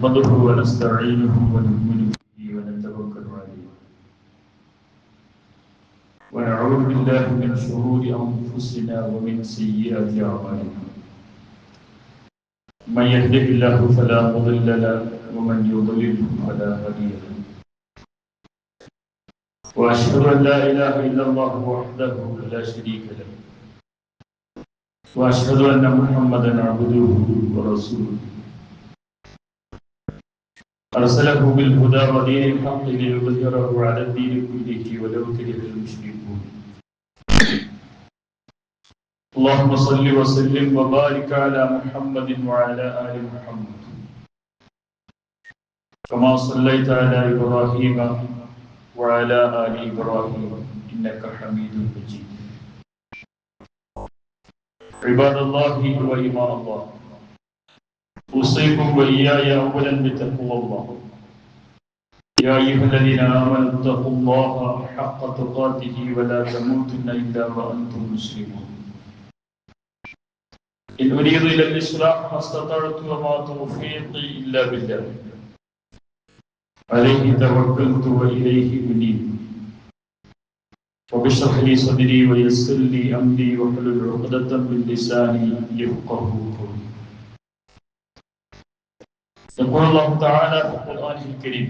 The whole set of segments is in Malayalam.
نحمده ونستعينه ونؤمن به ونتوكل عليه ونعوذ بالله من شرور أنفسنا ومن سيئات أعمالنا من يهده الله فلا مضل له ومن يضلل فلا هادي له وأشهد أن لا إله إلا الله وحده لا شريك له وأشهد أن محمدا عبده ورسوله أرسله بالهدى ودين الحق ليظهره على الدين كله ولو كره المشركون اللهم صل وسلم وبارك على محمد وعلى آل محمد كما صليت على إبراهيم وعلى آل إبراهيم إنك حميد مجيد عباد الله وإماء الله أوصيكم وإياي أولا بتقوى الله يا أيها الذين آمنوا اتقوا الله حق تقاته ولا تموتن إلا وأنتم مسلمون إن أريد إلا الإصلاح ما استطعت وما توفيقي إلا بالله عليه توكلت وإليه أنيب واشرح لي صدري ويسر لي أمري واحلل عقدة من لساني يفقهوا قولي. يقول الله تعالى في القرآن الكريم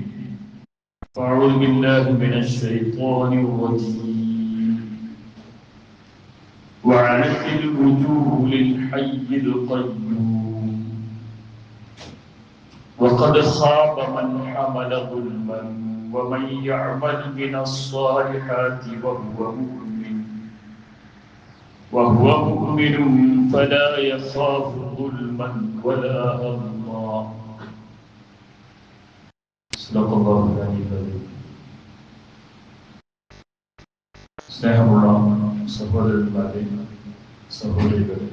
فأعوذ بالله من الشيطان الرجيم وعنت الوجوه للحي القيوم وقد خاب من حمل ظلما ومن يعمل من الصالحات وهو مؤمن فلا يخاف ظلما ولا هضما صدق الله العلي العظيم. സ്നേഹമുള്ള സഹോദരന്മാരെ സഹോദരികളെ,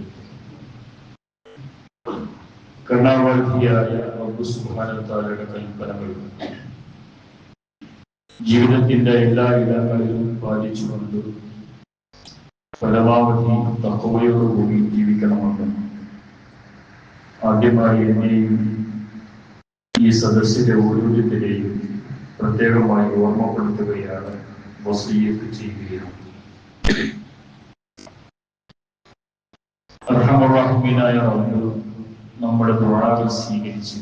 കരുണാവാരിധിയായ റബ്ബ് സുബ്ഹാനഹു വ തആലയുടെ കൽപ്പനകൾ ജീവിതത്തിന്റെ എല്ലാ ഇടങ്ങളിലും പാലിച്ചുകൊണ്ട് പരമാവധി തഖ്വയോടുകൂടി ജീവിക്കണമെന്ന് ആദ്യമായി എന്നെയും ഈ സദസ്സിലെ ഓരോരുത്തരെയും പ്രത്യേകമായി ഓർമ്മപ്പെടുത്തുകയാണ്, വസിയ്യത്ത് ചെയ്യുകയാണ്. അർഹമർ റഹീമായ റബ്ബ് നമ്മുടെ ദുആകൾ സ്വീകരിച്ച്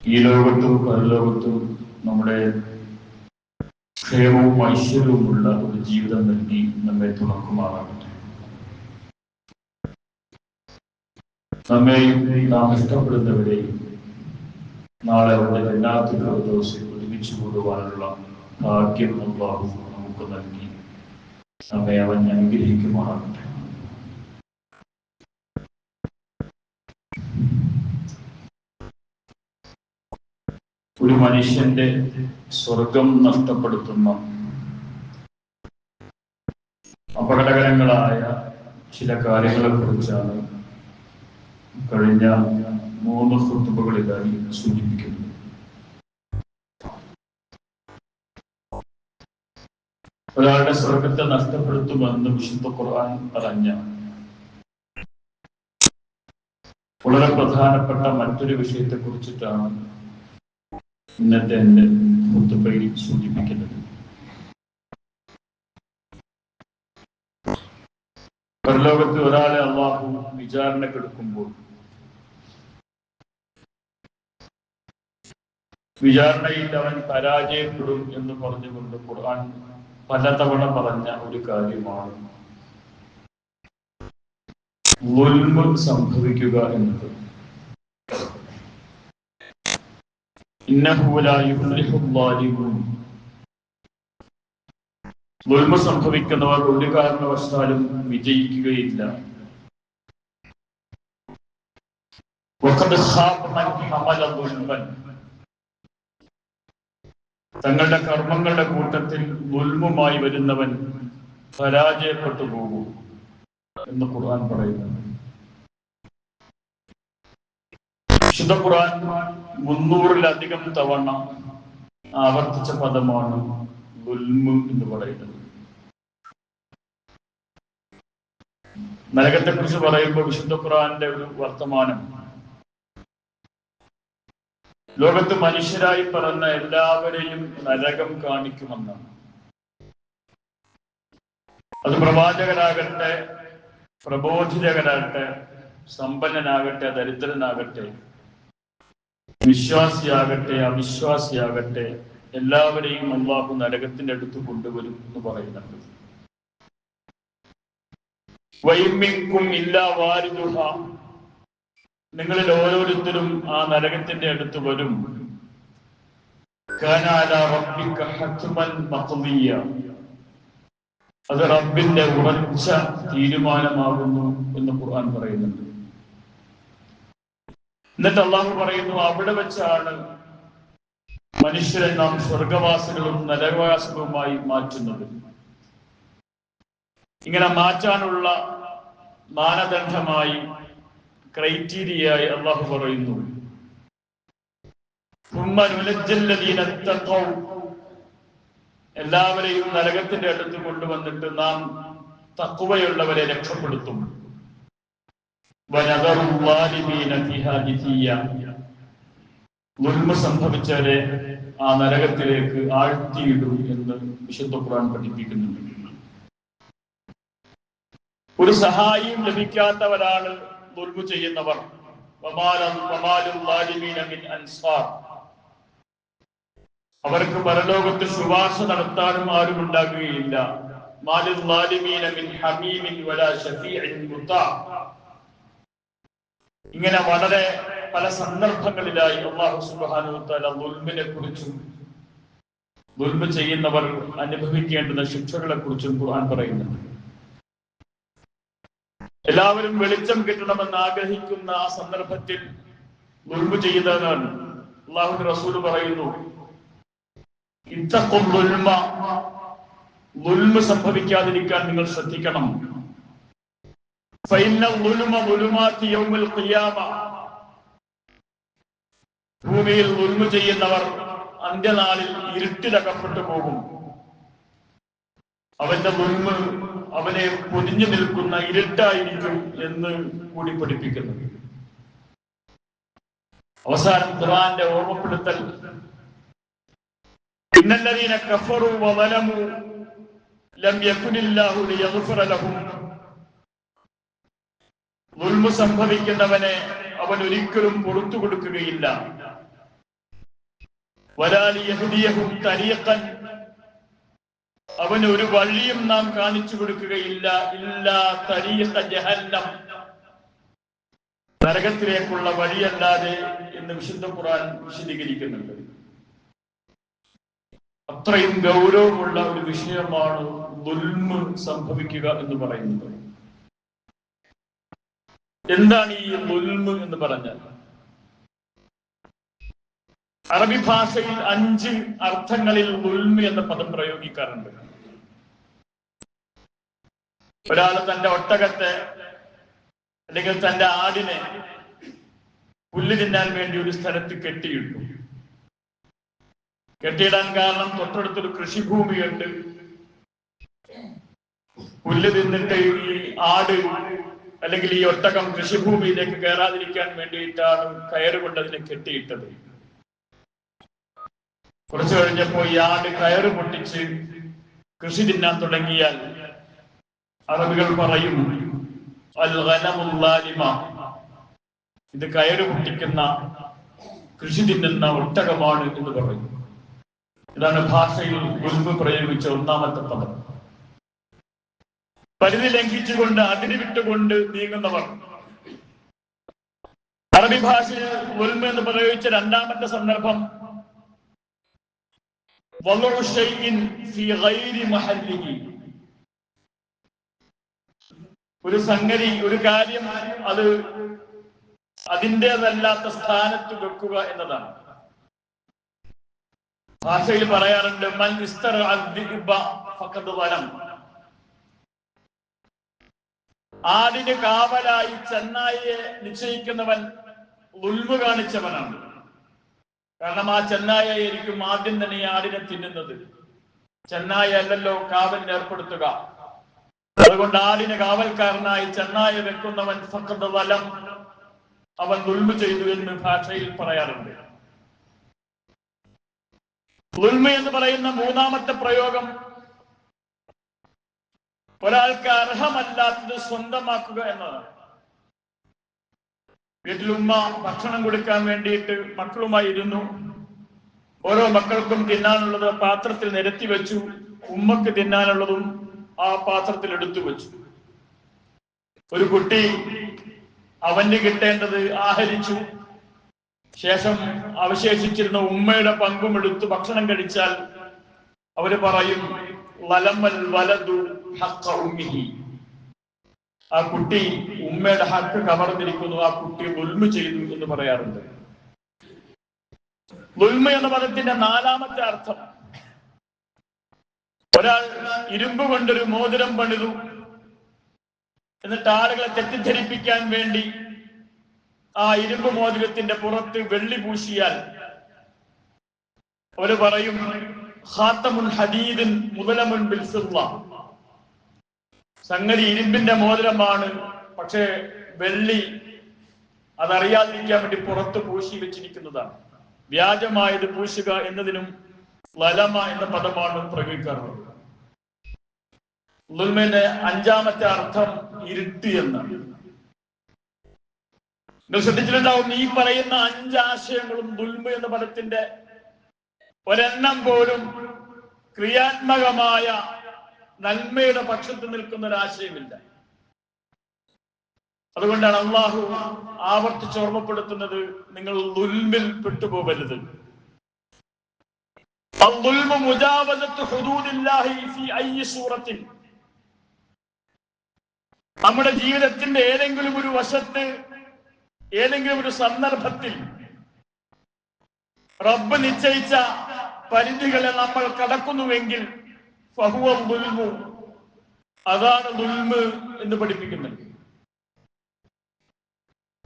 ഈ ലോകത്തും പരലോകത്തും നമ്മുടെ ക്ഷേമവും ഐശ്വര്യവുമുള്ള ഒരു ജീവിതം നൽകി നമ്മെ തുണക്കുമാറാകട്ടെ. നമ്മെയും നാം ഇഷ്ടപ്പെടുന്നവരെയും നാളെ അവിടെ ജന്നാത്തുൽ ഫിർദൗസിൽ ഒരുമിച്ച് കൂടുവാനുള്ള ഭാഗ്യം അല്ലാഹു നമുക്ക് നൽകി നമ്മെ അവൻ അനുഗ്രഹിക്കുമാറാകട്ടെ. ഒരു മനുഷ്യന്റെ സ്വർഗം നഷ്ടപ്പെടുത്തുന്ന അപകടകരങ്ങളായ ചില കാര്യങ്ങളെ കുറിച്ചാണ് കഴിഞ്ഞ 3 ഖുതുബകളിലായി സൂചിപ്പിക്കുന്നത്. ഒരാളുടെ സ്വർഗത്തെ നഷ്ടപ്പെടുത്തുമെന്ന് വിശുദ്ധ ഖുർആൻ പറഞ്ഞ വളരെ പ്രധാനപ്പെട്ട മറ്റൊരു വിഷയത്തെ കുറിച്ചിട്ടാണ് ഇന്നത്തെ എന്റെ ഖുതുബയിൽ സൂചിപ്പിക്കുന്നത്. പരലോകത്ത് ഒരാളെ അല്ലാഹു വിചാരണക്കെടുക്കുമ്പോൾ വിചാരണയിൽ അവൻ പരാജയപ്പെടും എന്ന് പറഞ്ഞുകൊണ്ട് ഖുർആൻ പലതവണ പറഞ്ഞ ഒരു കാര്യമാണ് ദുൽമ് സംഭവിക്കുക എന്നത്. ഇന്നഹു ലാ യുഫ്ലിഹുൽ ളാലിമൂൻ, ദുൽമ് സംഭവിക്കുന്നവർ ഒരു കാരണവശാലും വിജയിക്കുകയില്ല. വഖദ് ഖാബ മൻ ഹമല ദുൽമൻ, തങ്ങളുടെ കർമ്മങ്ങളുടെ കൂട്ടത്തിൽ ദുൽമുമായി വരുന്നവൻ പരാജയപ്പെട്ടു പോകും എന്ന് ഖുർആൻ പറയുന്നു. വിശുദ്ധ ഖുർആൻ 300-ലധികം തവണ ആവർത്തിച്ച പദമാണ് ദുൽമ് എന്ന് പറയുന്നത്. നരകത്തെ കുറിച്ച് പറയുമ്പോൾ വിശുദ്ധ ഖുർആന്റെ ഒരു വർത്തമാനം ലോകത്ത് മനുഷ്യരായി പറഞ്ഞ എല്ലാവരെയും നരകം കാണിക്കുമെന്നാണ്. അത് പ്രവാചകരാകട്ടെ, പ്രബോധിതകരാകട്ടെ, സമ്പന്നനാകട്ടെ, ദരിദ്രനാകട്ടെ, വിശ്വാസിയാകട്ടെ, അവിശ്വാസിയാകട്ടെ, എല്ലാവരെയും അല്ലാഹു നരകത്തിന്റെ അടുത്ത് കൊണ്ടുവരും എന്ന് പറയുന്നുണ്ട്. വൈമിൻകും ഇല്ലാ വാരിദുഹാ, നിങ്ങളിൽ ഓരോരുത്തരും ആ നരകത്തിന്റെ അടുത്ത് വരും. കാന അലാ റബ്ബിക ഹത്മൻ മഖ്ദിയ, അത് റബ്ബിന്റെ ഉറച്ച തീരുമാനമാകുന്നു എന്ന് ഖുർആൻ പറയുന്നുണ്ട്. എന്നിട്ട് അള്ളാഹു പറയുന്നു, അവിടെ വെച്ചാണ് മനുഷ്യരെ നാം സ്വർഗവാസികളും നരകവാസികളുമായി മാറ്റുന്നത്. ഇങ്ങനെ മാറ്റാനുള്ള മാനദണ്ഡമായി, ക്രൈറ്റീരിയയായി അള്ളാഹു പറയുന്നു, എല്ലാവരെയും നരകത്തിന്റെ അടുത്ത് കൊണ്ടുവന്നിട്ട് നാം തഖ്വയുള്ളവരെ രക്ഷപ്പെടുത്തും. ദുൽമ സംഭവിച്ചവരെ ആ നരകത്തിലേക്ക് ആഴ്ത്തിയിടും എന്ന് വിശുദ്ധ ഖുർആൻ പഠിപ്പിക്കുന്നുണ്ട്. ഒരു സഹായിയും ലഭിക്കാത്തവരാണ് ദുൽമ ചെയ്യുന്നവർ. അവർക്ക് പരലോകത്ത് ശുപാർശ നടത്താനും ആരും ഉണ്ടാകുകയില്ല. ഇങ്ങനെ വളരെ പല സന്ദർഭങ്ങളിലായി അല്ലാഹു സുബ്ഹാനഹു വ തആല ദുൽമിനെ കുറിച്ചും ദുൽമ ചെയ്യുന്നവർ അനുഭവിക്കേണ്ടുന്ന ശിക്ഷകളെ കുറിച്ചും ഖുർആൻ പറയുന്നുണ്ട്. എല്ലാവരും വെളിച്ചം കിട്ടണമെന്ന് ആഗ്രഹിക്കുന്ന ആ സന്ദർഭത്തിൽ ദുൽമ ചെയ്യുന്നതാണ്. അല്ലാഹുവിന്റെ റസൂൽ പറയുന്നു, ഇത്തഖുൽ ദുൽമ, ദുൽമ സംഭവിക്കാതിരിക്കാൻ നിങ്ങൾ ശ്രദ്ധിക്കണം. ഫഇന്ന ദുൽമ ദുലുമാതി യൗമിൽ ഖിയാമ, ഭൂമിയിൽ ദുൽമ ചെയ്യുന്നവർ അന്ത്യനാളിൽ ഇരുട്ടിലകപ്പെട്ടു പോകും. അവന്റെ ദുൽമ അവനെ പൊതിഞ്ഞു നിൽക്കുന്ന ഇരുട്ടായിരിക്കും എന്ന് കൂടി പഠിപ്പിക്കുന്നു. അവസാനം ഖുർആന്റെ ഓർമ്മപ്പെടുത്തൽ, ഇന്നല്ലദീന കഫറു വളലമു ലം യകുനില്ലാഹു ലിയഗ്ഫിറ ലഹും, ദുൽമ സംഭവിക്കുന്നവനെ അവൻ ഒരിക്കലും പുറത്തു കൊടുക്കുകയില്ല. വലാ ലിയഹ്ദിയഹും തരീഖൻ, അവന് ഒരു വഴിയും നാം കാണിച്ചു കൊടുക്കുകയില്ല. ഇല്ലാ തരീഖ ജഹന്നം, നരകത്തിലേക്കുള്ള വഴിയല്ലാതെ എന്ന് വിശുദ്ധ ഖുർആൻ വിശദീകരിക്കുന്നുണ്ട്. അത്രയും ഗൗരവമുള്ള ഒരു വിഷയമാണ് ദുൽമ സംഭവിക്കുക എന്ന് പറയുന്നത്. എന്താണ് ഈ ദുൽമ എന്ന് പറഞ്ഞാൽ? അറബി ഭാഷയിൽ 5 അർത്ഥങ്ങളിൽ ദുൽമ എന്ന പദം പ്രയോഗിക്കാറുണ്ട്. ഒരാൾ തന്റെ ഒട്ടകത്തെ അല്ലെങ്കിൽ തന്റെ ആടിനെ പുല്ല് തിന്നാൻ വേണ്ടി ഒരു സ്ഥലത്ത് കെട്ടിയിട്ടു. കെട്ടിയിടാൻ കാരണം തൊട്ടടുത്തൊരു കൃഷിഭൂമിയുണ്ട്. പുല്ല് തിന്നിട്ട് ഈ ആട് അല്ലെങ്കിൽ ഈ ഒട്ടകം കൃഷിഭൂമിയിലേക്ക് കയറാതിരിക്കാൻ വേണ്ടിയിട്ടാണ് കയറുകൊണ്ട് അതിനെ കെട്ടിയിട്ടത്. കുറച്ചു കഴിഞ്ഞപ്പോ ഈ ആട് കയറ് പൊട്ടിച്ച് കൃഷി തിന്നാൻ തുടങ്ങിയാൽ അറബികൾ പറയും, അൽ ഗനമുൽ ളാലിമ, ഇത് കയറ് പൊട്ടിക്കുന്ന കൃഷി തിന്നുന്ന ഒട്ടകമാണ് എന്ന് പറയും. ഇതാണ് ഭാഷയിൽ ദുൽമ പ്രയോഗിച്ച ഒന്നാമത്തെ പദം. പരിധി ലംഘിച്ചുകൊണ്ട്, അതിര് വിട്ടുകൊണ്ട് നീങ്ങുന്നവർ. അറബി ഭാഷയിൽ ദുൽമ എന്ന് പ്രയോഗിച്ച രണ്ടാമത്തെ സന്ദർഭം വളഉ ശൈഇൻ ഫീ ഗൈരി മഹല്ലിഹി, ഒരു സംഗതി, ഒരു കാര്യം അത് അതിൻ്റെതല്ലാത്ത സ്ഥാനത്ത് വെക്കുക എന്നതാണ്. ഭാഷയിൽ പറയാറുണ്ട്, മൻ ഇസ്തറഅ അദ്ദിബ ഫഖദ് വലം, ആടിന് കാവലായി ചെന്നായിയെ നിശ്ചയിക്കുന്നവൻ ദുൽമ കാണിച്ചവനാണ്. കാരണം ആ ചെന്നായായിരിക്കും ആദ്യം തന്നെ ഈ ആടിനെ തിന്നുന്നത്. ചെന്നായ അല്ലല്ലോ കാവലിന് ഏർപ്പെടുത്തുക. അതുകൊണ്ട് ആടിന് കാവൽക്കാരനായി ചെന്നായ വെക്കുന്നവൻ ഫഖദ് വലം, അവൻ ദുൽമ ചെയ്തു എന്ന് ഭാഷയിൽ പറയാറുണ്ട്. ദുൽമ എന്ന് പറയുന്ന മൂന്നാമത്തെ പ്രയോഗം ഒരാൾക്ക് അർഹമല്ലാത്തത് സ്വന്തമാക്കുക എന്നതാണ്. വീട്ടിൽ ഉമ്മ ഭക്ഷണം കൊടുക്കാൻ വേണ്ടിയിട്ട് മക്കളുമായി ഇരുന്നു. ഓരോ മക്കൾക്കും തിന്നാനുള്ളത് പാത്രത്തിൽ നിരത്തി വെച്ചു. ഉമ്മക്ക് തിന്നാനുള്ളതും ആ പാത്രത്തിൽ എടുത്തു വെച്ചു. ഒരു കുട്ടി അവന് കിട്ടേണ്ടത് ആഹരിച്ചു. ശേഷം അവശേഷിച്ചിരുന്ന ഉമ്മയുടെ പങ്കും എടുത്ത് ഭക്ഷണം കഴിച്ചാൽ അവര് പറയും ലലമൽ വലദു ഹഖ്ഖ ഉമ്മിഹി. ആ കുട്ടി ഉമ്മയുടെ ഹക്ക് കവർന്നിരിക്കുന്നു, ആ കുട്ടി ദുൽമ ചെയ്തു എന്ന് പറയാറുണ്ട്. ദുൽമ എന്ന പദത്തിന്റെ നാലാമത്തെ അർത്ഥം, ഒരാൾ ഇരുമ്പ് കൊണ്ടൊരു മോതിരം പണിതു, എന്നിട്ട് ആളുകളെ തെറ്റിദ്ധരിപ്പിക്കാൻ വേണ്ടി ആ ഇരുമ്പ് മോതിരത്തിന്റെ പുറത്ത് വെള്ളി പൂശിയാൽ അവര് പറയും ഖാതമുൻ ഹദീദിൻ മുദലമുൻ ബിൽ ഫിദ്ദ. സംഗതി ഇരുമ്പിന്റെ മോതിരമാണ്, പക്ഷേ വെള്ളി അതറിയാതിരിക്കാൻ വേണ്ടി പുറത്ത് പൂശി വെച്ചിരിക്കുന്നതാണ്. വ്യാജമായത് പൂശുക എന്നതിനും ലലമ എന്ന പദമാണ് പ്രയോഗിക്കാറുള്ളത്. ദുൽമിന്റെ അഞ്ചാമത്തെ അർത്ഥം ഇരുട്ട് എന്നാണ്. നിങ്ങൾ ശ്രദ്ധിച്ചിട്ടുണ്ടാവും, ഈ പറയുന്ന 5 ആശയങ്ങളും ദുൽമ എന്ന പദത്തിന്റെ ഒരെണ്ണം പോലും ക്രിയാത്മകമായ നന്മയുടെ പക്ഷത്ത് നിൽക്കുന്ന ഒരു ആശയമില്ല. അതുകൊണ്ടാണ് അള്ളാഹു ആവർത്തിച്ച് ഓർമ്മപ്പെടുത്തുന്നത്, നിങ്ങൾ ദുൽമിൽ പെട്ടുപോകരുത്. നമ്മുടെ ജീവിതത്തിന്റെ ഏതെങ്കിലും ഒരു വശത്ത്, ഏതെങ്കിലും ഒരു സന്ദർഭത്തിൽ റബ്ബ് നിശ്ചയിച്ച പരിധികളെ നമ്മൾ കടക്കുന്നുവെങ്കിൽ ഫഹുവ ദുൽമു, അതാണ് ദുൽമ് എന്ന് പഠിപ്പിക്കുന്നത്.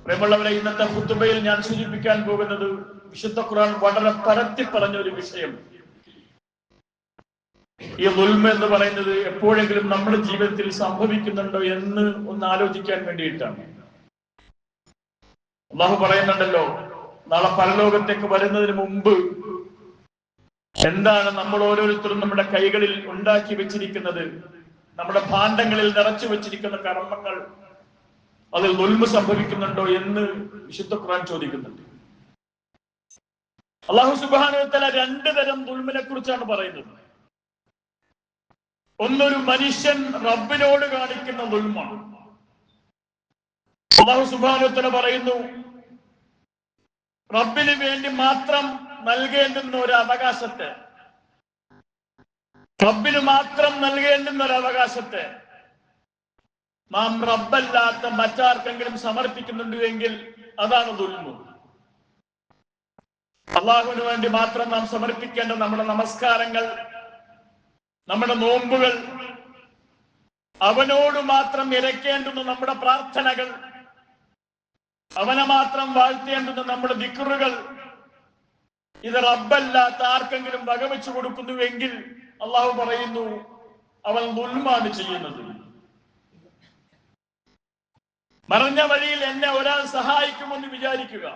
പ്രിയമുള്ളവരെ, ഇന്നത്തെ ഖുതുബയിൽ ഞാൻ സൂചിപ്പിക്കാൻ പോകുന്നത് വിശുദ്ധ ഖുർആൻ വളരെ പരത്തി പറഞ്ഞ ഒരു വിഷയം. ഈ ദുൽമ എന്ന് പറയുന്നത് എപ്പോഴെങ്കിലും നമ്മുടെ ജീവിതത്തിൽ സംഭവിക്കുന്നുണ്ടോ എന്ന് ഒന്ന് ആലോചിക്കാൻ വേണ്ടിയിട്ടാണ്. അല്ലാഹു പറയുന്നുണ്ടല്ലോ, നാളെ പരലോകത്തേക്ക് വരുന്നതിന് മുമ്പ് എന്താണ് നമ്മൾ ഓരോരുത്തരും നമ്മുടെ കൈകളിൽ ഉണ്ടാക്കി വെച്ചിരിക്കുന്നത്, നമ്മുടെ ഭാണ്ഡങ്ങളിൽ നിറച്ചു വെച്ചിരിക്കുന്ന കർമ്മങ്ങൾ, അതിൽ ദുൽമ സംഭവിക്കുന്നുണ്ടോ എന്ന് വിശുദ്ധ ഖുർആൻ ചോദിക്കുന്നുണ്ട്. അല്ലാഹു സുബ്ഹാനഹു വ തആല 2 തരം ദുൽമിനെ കുറിച്ചാണ് പറയുന്നത്. ഒന്നൊരു മനുഷ്യൻ റബ്ബിനോട് കാണിക്കുന്ന ദുൽമാണ്. അല്ലാഹു സുബ്ഹാനഹു വ തആല പറയുന്നു, റബ്ബിന് വേണ്ടി മാത്രം നൽകേണ്ടുന്ന ഒരു അവകാശത്തെ, റബ്ബിന് മാത്രം നൽകേണ്ടുന്ന ഒരു അവകാശത്തെ നാം റബ്ബല്ലാത്ത മറ്റാർക്കെങ്കിലും സമർപ്പിക്കുന്നുണ്ട് എങ്കിൽ അതാണ് ദുൽമ്. അള്ളാഹുവിന് വേണ്ടി മാത്രം നാം സമർപ്പിക്കേണ്ട നമ്മുടെ നമസ്കാരങ്ങൾ, നമ്മുടെ നോമ്പുകൾ, അവനോട് മാത്രം ഇരക്കേണ്ടുന്ന നമ്മുടെ പ്രാർത്ഥനകൾ, അവനെ മാത്രം വാഴ്ത്തേണ്ടുന്ന നമ്മുടെ ദിക്റുകൾ, ഇത് റബ്ബല്ലാത്ത ആർക്കെങ്കിലും വകവെച്ചു കൊടുക്കുന്നുവെങ്കിൽ അള്ളാഹു പറയുന്നു അവൻ ദുൽമാണ് ചെയ്യുന്നത്. മറഞ്ഞ വഴിയിൽ എന്നെ ഒരാൾ സഹായിക്കുമെന്ന് വിചാരിക്കുക.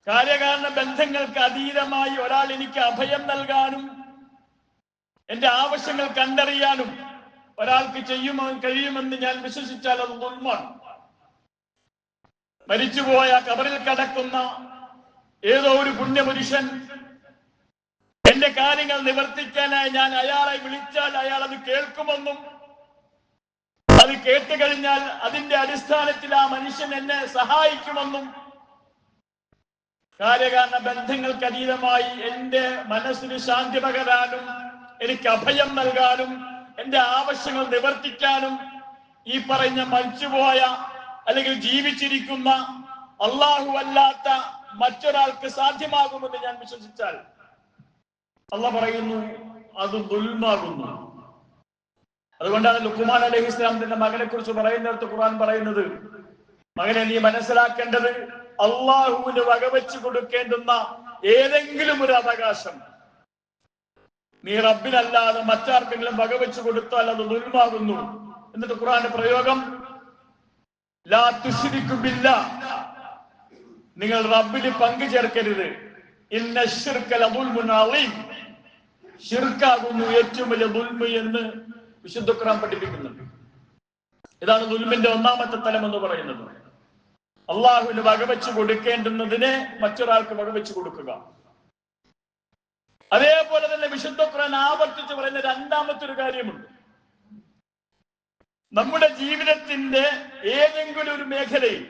കാര്യകാരണ ബന്ധങ്ങൾക്ക് അതീതമായി ഒരാൾ എനിക്ക് അഭയം നൽകാനും എന്റെ ആവശ്യങ്ങൾ കണ്ടറിയാനും ഒരാൾക്ക് കഴിയുമെന്ന് ഞാൻ വിശ്വസിച്ചാൽ അത് ദുൽമാണ്. മരിച്ചുപോയ കബറിൽ കിടക്കുന്ന ഏതോ ഒരു പുണ്യപുരുഷൻ എന്റെ കാര്യങ്ങൾ നിവർത്തിക്കാനായി ഞാൻ അയാളെ വിളിച്ചാൽ അയാൾ അത് കേൾക്കുമെന്നും, അത് കേട്ട് കഴിഞ്ഞാൽ അതിന്റെ അടിസ്ഥാനത്തിൽ ആ മനുഷ്യൻ എന്നെ സഹായിക്കുമെന്നും, കാര്യകാരണ ബന്ധങ്ങൾക്ക് അതീതമായി എന്റെ മനസ്സിന് ശാന്തി പകരാനും എനിക്ക് അഭയം നൽകാനും എന്റെ ആവശ്യങ്ങൾ നിവർത്തിക്കാനും ഈ പറഞ്ഞ മരിച്ചുപോയ അല്ലെങ്കിൽ ജീവിച്ചിരിക്കുന്ന അള്ളാഹു അല്ലാത്ത മറ്റൊരാൾക്ക് സാധ്യമാകുമെന്ന് ഞാൻ വിശ്വസിച്ചാൽ അള്ളാഹ് പറയുന്നു അത് ദുൽമാകുന്നു. അതുകൊണ്ടാണ് ലുഖ്മാൻ അലൈഹിസ്സലാം തന്റെ മകനെ കുറിച്ച് പറയുന്നിടത്ത് ഖുർആൻ പറയുന്നത്, മകനെ നീ മനസ്സിലാക്കേണ്ടത് അള്ളാഹുവിന് വകവെച്ചു കൊടുക്കേണ്ടുന്ന ഏതെങ്കിലും ഒരു അവകാശം നീ റബ്ബിനല്ലാതെ മറ്റാർക്കെങ്കിലും വകവെച്ചു കൊടുത്താൽ അത് ദുൽമാകുന്നു. എന്നിട്ട് ഖുർആന്റെ പ്രയോഗം ലാ തുശ്രികു ബില്ലാഹ്, നിങ്ങൾ റബ്ബിന് പങ്കു ചേർക്കരുത്. ഇന്ന ശിർക ലദുൽമുൻ അളീം, ശിർക്കാകുന്നു ഏറ്റവും വലിയ ദുൽമ് എന്ന് വിശുദ്ധ ഖുർആൻ പഠിപ്പിക്കുന്നുണ്ട്. ഇതാണ് ദുൽമിന്റെ ഒന്നാമത്തെ തലം എന്ന് പറയുന്നത്. അള്ളാഹുവിന് വകവെച്ച് കൊടുക്കേണ്ടുന്നതിനെ മറ്റൊരാൾക്ക് വകവെച്ച് കൊടുക്കുക. അതേപോലെ തന്നെ വിശുദ്ധ ഖുർആൻ ആവർത്തിച്ച് പറയുന്ന രണ്ടാമത്തെ ഒരു കാര്യമുണ്ട്. നമ്മുടെ ജീവിതത്തിന്റെ ഏതെങ്കിലും ഒരു മേഖലയിൽ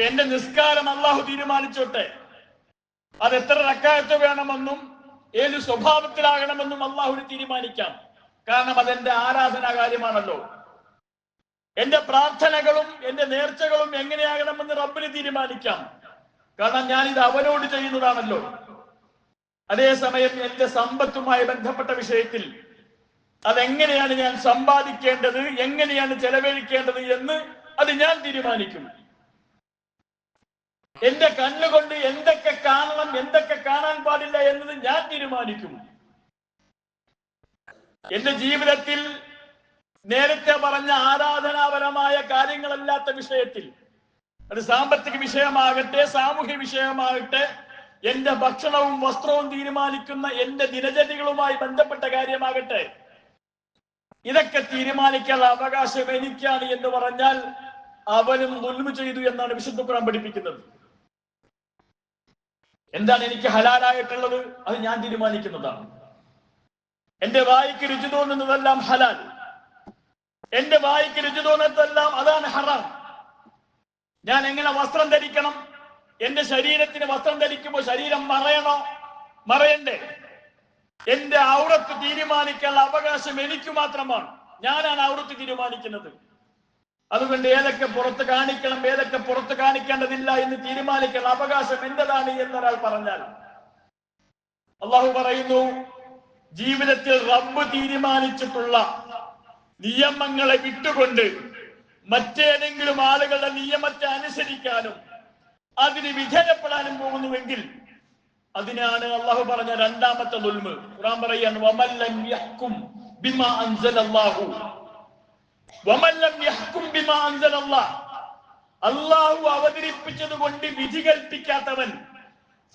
എന്റെ നിസ്കാരം അള്ളാഹു തീരുമാനിച്ചോട്ടെ, അത് എത്ര റക്അത്ത് വേണമെന്നും ഏത് സ്വഭാവത്തിലാകണമെന്നും അള്ളാഹുവിന് തീരുമാനിക്കാം. കാരണം അതെന്റെ ആരാധനാ കാര്യമാണല്ലോ. എന്റെ പ്രാർത്ഥനകളും എന്റെ നേർച്ചകളും എങ്ങനെയാകണമെന്ന് റബ്ബിന് തീരുമാനിക്കാം. കാരണം ഞാനിത് അവനോട് ചെയ്യുന്നതാണല്ലോ. അതേസമയം എന്റെ സമ്പത്തുമായി ബന്ധപ്പെട്ട വിഷയത്തിൽ അതെങ്ങനെയാണ് ഞാൻ സമ്പാദിക്കേണ്ടത്, എങ്ങനെയാണ് ചെലവഴിക്കേണ്ടത് എന്ന് അത് ഞാൻ തീരുമാനിക്കും. എന്റെ കണ്ണുകൊണ്ട് എന്തൊക്കെ കാണണം, എന്തൊക്കെ കാണാൻ പാടില്ല എന്നത് ഞാൻ തീരുമാനിക്കും. എന്റെ ജീവിതത്തിൽ നേരത്തെ പറഞ്ഞ ആരാധനാപരമായ കാര്യങ്ങളല്ലാത്ത വിഷയത്തിൽ, അത് സാമ്പത്തിക വിഷയമാകട്ടെ, സാമൂഹ്യ വിഷയമാകട്ടെ, എന്റെ ഭക്ഷണവും വസ്ത്രവും തീരുമാനിക്കുന്ന എന്റെ ദിനചര്യകളുമായി ബന്ധപ്പെട്ട കാര്യമാകട്ടെ, ഇതൊക്കെ തീരുമാനിക്കാനുള്ള അവകാശം എനിക്കാണ് എന്ന് പറഞ്ഞാൽ അവനും ദുൽമ് ചെയ്തു എന്നാണ് വിശുദ്ധ ഖുർആൻ പഠിപ്പിക്കുന്നത്. എന്താണ് എനിക്ക് ഹലാലായിട്ടുള്ളത്? അത് ഞാൻ തീരുമാനിക്കുന്നതാണ്. എന്റെ വായിക്ക് രുചി തോന്നുന്നതെല്ലാം ഹലാൽ, എന്റെ വായിക്ക് രുചി തോന്നുന്നതെല്ലാം അതാണ് ഹറാം. ഞാൻ എങ്ങനെ വസ്ത്രം ധരിക്കണം, എന്റെ ശരീരത്തിന് വസ്ത്രം ധരിക്കുമ്പോൾ ശരീരം മറയണോ, മറയണ്ടേ? എന്റെ ഔറത്ത് തീരുമാനിക്കാനുള്ള അവകാശം എനിക്ക് മാത്രമാണ്. ഞാനാണ് ഔറത്ത് തീരുമാനിക്കുന്നത്. അതുകൊണ്ട് ഏതൊക്കെ പുറത്ത് കാണിക്കണം, ഏതൊക്കെ പുറത്ത് കാണിക്കേണ്ടതില്ല എന്ന് തീരുമാനിക്കാനുള്ള അവകാശം എന്റേതാണ് എന്നൊരാൾ പറഞ്ഞാൽ, അള്ളാഹു പറയുന്നു, ജീവിതത്തിൽ റബ്ബ് തീരുമാനിച്ചിട്ടുള്ള നിയമങ്ങളെ വിട്ടുകൊണ്ട് മറ്റേതെങ്കിലും ആളുകളുടെ നിയമത്തെ അനുസരിക്കാനും അതിന് വിധേയപ്പെടാനും പോകുന്നുവെങ്കിൽ അതിനാണ് അള്ളാഹു പറഞ്ഞ രണ്ടാമത്തെ ദുൽമ്. ഖുർആൻ പറയാണ്, വമല്ലം യഹ്കും ബിമാ അൻസലല്ലാഹു, വമല്ലം യഹ്കും ബിമാ അൻസലല്ലാഹ്, അല്ലാഹു അവതരിപ്പിച്ചത് കൊണ്ട് വിധി കൽപ്പിക്കാത്തവൻ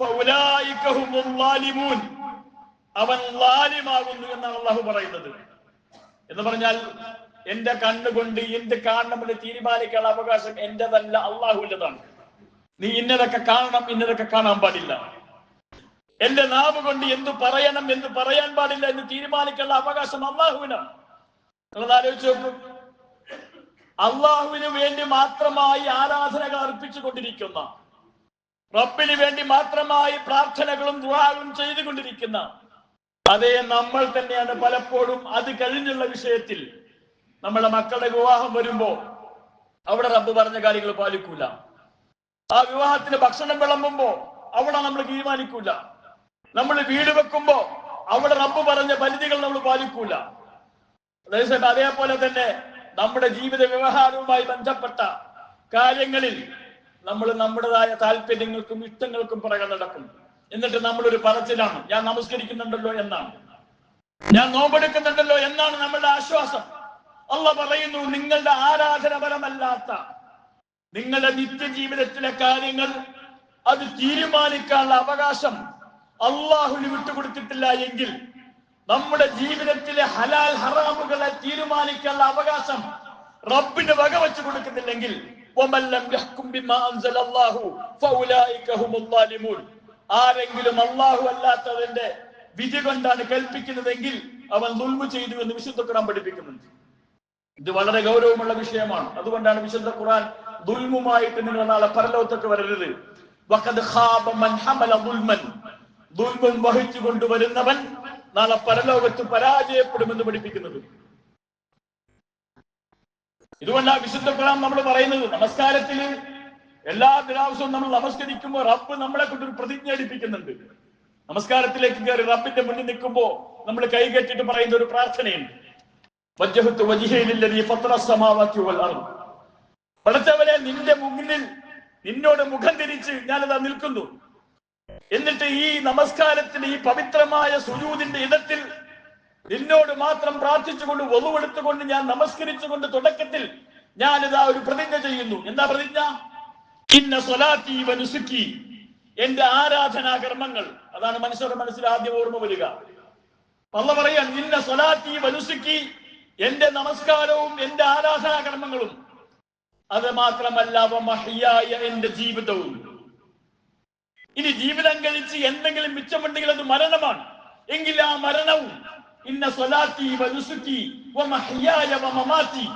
ഫൗലായിക ഹുമുൽ ളാലിമൂൻ, അവൻ ളാലിമാകുന്നു എന്നാണ് അള്ളാഹു പറയുന്നത്. എന്ന് പറഞ്ഞാൽ എന്റെ കണ്ണുകൊണ്ട് എന്ത് കാണണമെന്ന് തീരുമാനിക്കാനുള്ള അവകാശം എന്റേതല്ല, അള്ളാഹുവിൻ്റെതാണ്. നീ ഇന്നതൊക്കെ കാണണം, ഇന്നതൊക്കെ കാണാൻ പാടില്ല. എന്റെ നാവ് കൊണ്ട് എന്ത് പറയണം, എന്ത് പറയാൻ പാടില്ല എന്ന് തീരുമാനിക്കാനുള്ള അവകാശം അള്ളാഹുവിനാണ്. നിങ്ങളത് ആലോചിച്ച് നോക്കൂ. അള്ളാഹുവിന് വേണ്ടി മാത്രമായി ആരാധനകൾ അർപ്പിച്ചു കൊണ്ടിരിക്കുന്ന, റബ്ബിന് വേണ്ടി മാത്രമായി പ്രാർത്ഥനകളും ദുആകളും ചെയ്തുകൊണ്ടിരിക്കുന്ന അതേ നമ്മൾ തന്നെയാണ് പലപ്പോഴും അത് കഴിഞ്ഞുള്ള വിഷയത്തിൽ നമ്മുടെ മക്കളുടെ വിവാഹം വരുമ്പോ അവിടെ റബ്ബ് പറഞ്ഞ കാര്യങ്ങൾ പാലിക്കൂല. ആ വിവാഹത്തിന് ഭക്ഷണം വിളമ്പുമ്പോ അവിടെ നമ്മൾ തീരുമാനിക്കൂല. നമ്മൾ വീട് വെക്കുമ്പോ അവിടെ റബ്ബ് പറഞ്ഞ പരിധികൾ നമ്മൾ പാലിക്കൂല. അതേപോലെ തന്നെ നമ്മുടെ ജീവിത വ്യവഹാരവുമായി ബന്ധപ്പെട്ട കാര്യങ്ങളിൽ നമ്മൾ നമ്മുടേതായ താല്പര്യങ്ങൾക്കും ഇഷ്ടങ്ങൾക്കും പുറകെ നടക്കും. എന്നിട്ട് നമ്മളൊരു പറച്ചിലാണ്, ഞാൻ നമസ്കരിക്കുന്നുണ്ടല്ലോ എന്നാണ്, ഞാൻ നോമ്പെടുക്കുന്നുണ്ടല്ലോ എന്നാണ് നമ്മളുടെ ആശ്വാസം. അള്ളാഹ് പറയുന്നു, നിങ്ങളുടെ ആരാധനപരമല്ലാത്ത നിങ്ങളുടെ നിത്യജീവിതത്തിലെ കാര്യങ്ങൾ അത് തീരുമാനിക്കാനുള്ള അവകാശം അള്ളാഹുവിന് വിട്ടുകൊടുത്തിട്ടില്ല എങ്കിൽ, നമ്മുടെ ജീവിതത്തിലെ ഹലാൽ ഹറാമുകളെ തീരുമാനിക്കാനുള്ള അവകാശം റബ്ബിന് വകവെച്ച് കൊടുക്കുന്നില്ലെങ്കിൽ, ആരെങ്കിലും അള്ളാഹു അല്ലാത്തതിന്റെ വിധി കൊണ്ടാണ് കൽപ്പിക്കുന്നതെങ്കിൽ അവൻ ദുൽമ് ചെയ്തു എന്ന് വിശുദ്ധ ഖുർആൻ പഠിപ്പിക്കുന്നുണ്ട്. ഇത് വളരെ ഗൗരവമുള്ള വിഷയമാണ്. അതുകൊണ്ടാണ് വിശുദ്ധ ഖുർആൻ ദുൽമുമായിട്ട് നിങ്ങൾ നാളെ പരലോകത്തൊക്കെ വരരുത്, വഖദ് ഖാബ മൻ ഹമല ദുൽമൻ, ദുൽമും വഹിച്ചു കൊണ്ടുവരുന്നവൻ നാളെ പരലോകത്ത് പരാജയപ്പെടുമെന്ന് പഠിപ്പിക്കുന്നത്. ഇതുകൊണ്ടാണ് വിശുദ്ധ ഖുർആൻ നമ്മൾ പറയുന്നത്, നമസ്കാരത്തിൽ എല്ലാ ദിവസവും നമ്മൾ നമസ്കരിക്കുമ്പോൾ റബ്ബ് നമ്മളെ കൊണ്ടൊരു പ്രതിജ്ഞ എടുപ്പിക്കുന്നുണ്ട്. നമസ്കാരത്തിലേക്ക് കയറി റബ്ബിന്റെ മുന്നിൽ നിൽക്കുമ്പോ നമ്മൾ കൈകെട്ടിട്ട് പറയുന്ന ഒരു പ്രാർത്ഥനയുണ്ട്, വജ്ജഹ്തു വജ്ഹിയ ലില്ലദീ ഫത്തറ അസ്സമാവാതി വൽ അർദ്. പടച്ചവനെ, നിന്റെ മുന്നിൽ നിന്നോട് മുഖം തിരിച്ച് ഞാനിതാ നിൽക്കുന്നു. എന്നിട്ട് ഈ നമസ്കാരത്തിന്, ഈ പവിത്രമായ സുജൂദിന്റെ ഇടത്തിൽ നിന്നോട് മാത്രം പ്രാർത്ഥിച്ചുകൊണ്ട് വളുവെടുത്തുകൊണ്ട് ഞാൻ നമസ്കരിച്ചുകൊണ്ട് തുടക്കത്തിൽ ഞാനിതാ ഒരു പ്രതിജ്ഞ ചെയ്യുന്നു. എന്താ പ്രതിജ്ഞ? ഇന്ന സ്വലാത്തി വ നുസുക്കി, എന്റെ ആരാധനാ കർമ്മങ്ങൾ. അതാണ് മനുഷ്യരുടെ മനസ്സിൽ ആദ്യം ഓർമ്മ വരിക. അല്ലാഹു പറയാൻ ഇന്ന സ്വലാത്തി വനുസുക്കി, എന്റെ നമസ്കാരവും എന്റെ ആരാധനാ കർമ്മങ്ങളും. അത് മാത്രമല്ല വമഹ്യായ, എന്റെ ജീവിതവും. ഇനി ജീവിതം കഴിച്ച് എന്തെങ്കിലും മിച്ചമുണ്ടെങ്കിൽ അത് മരണമാണ്. എങ്കിൽ ആ മരണവും ഇന്ന സ്വലാത്തി വനുസുക്കി വമഹ്യായ വമമാതി,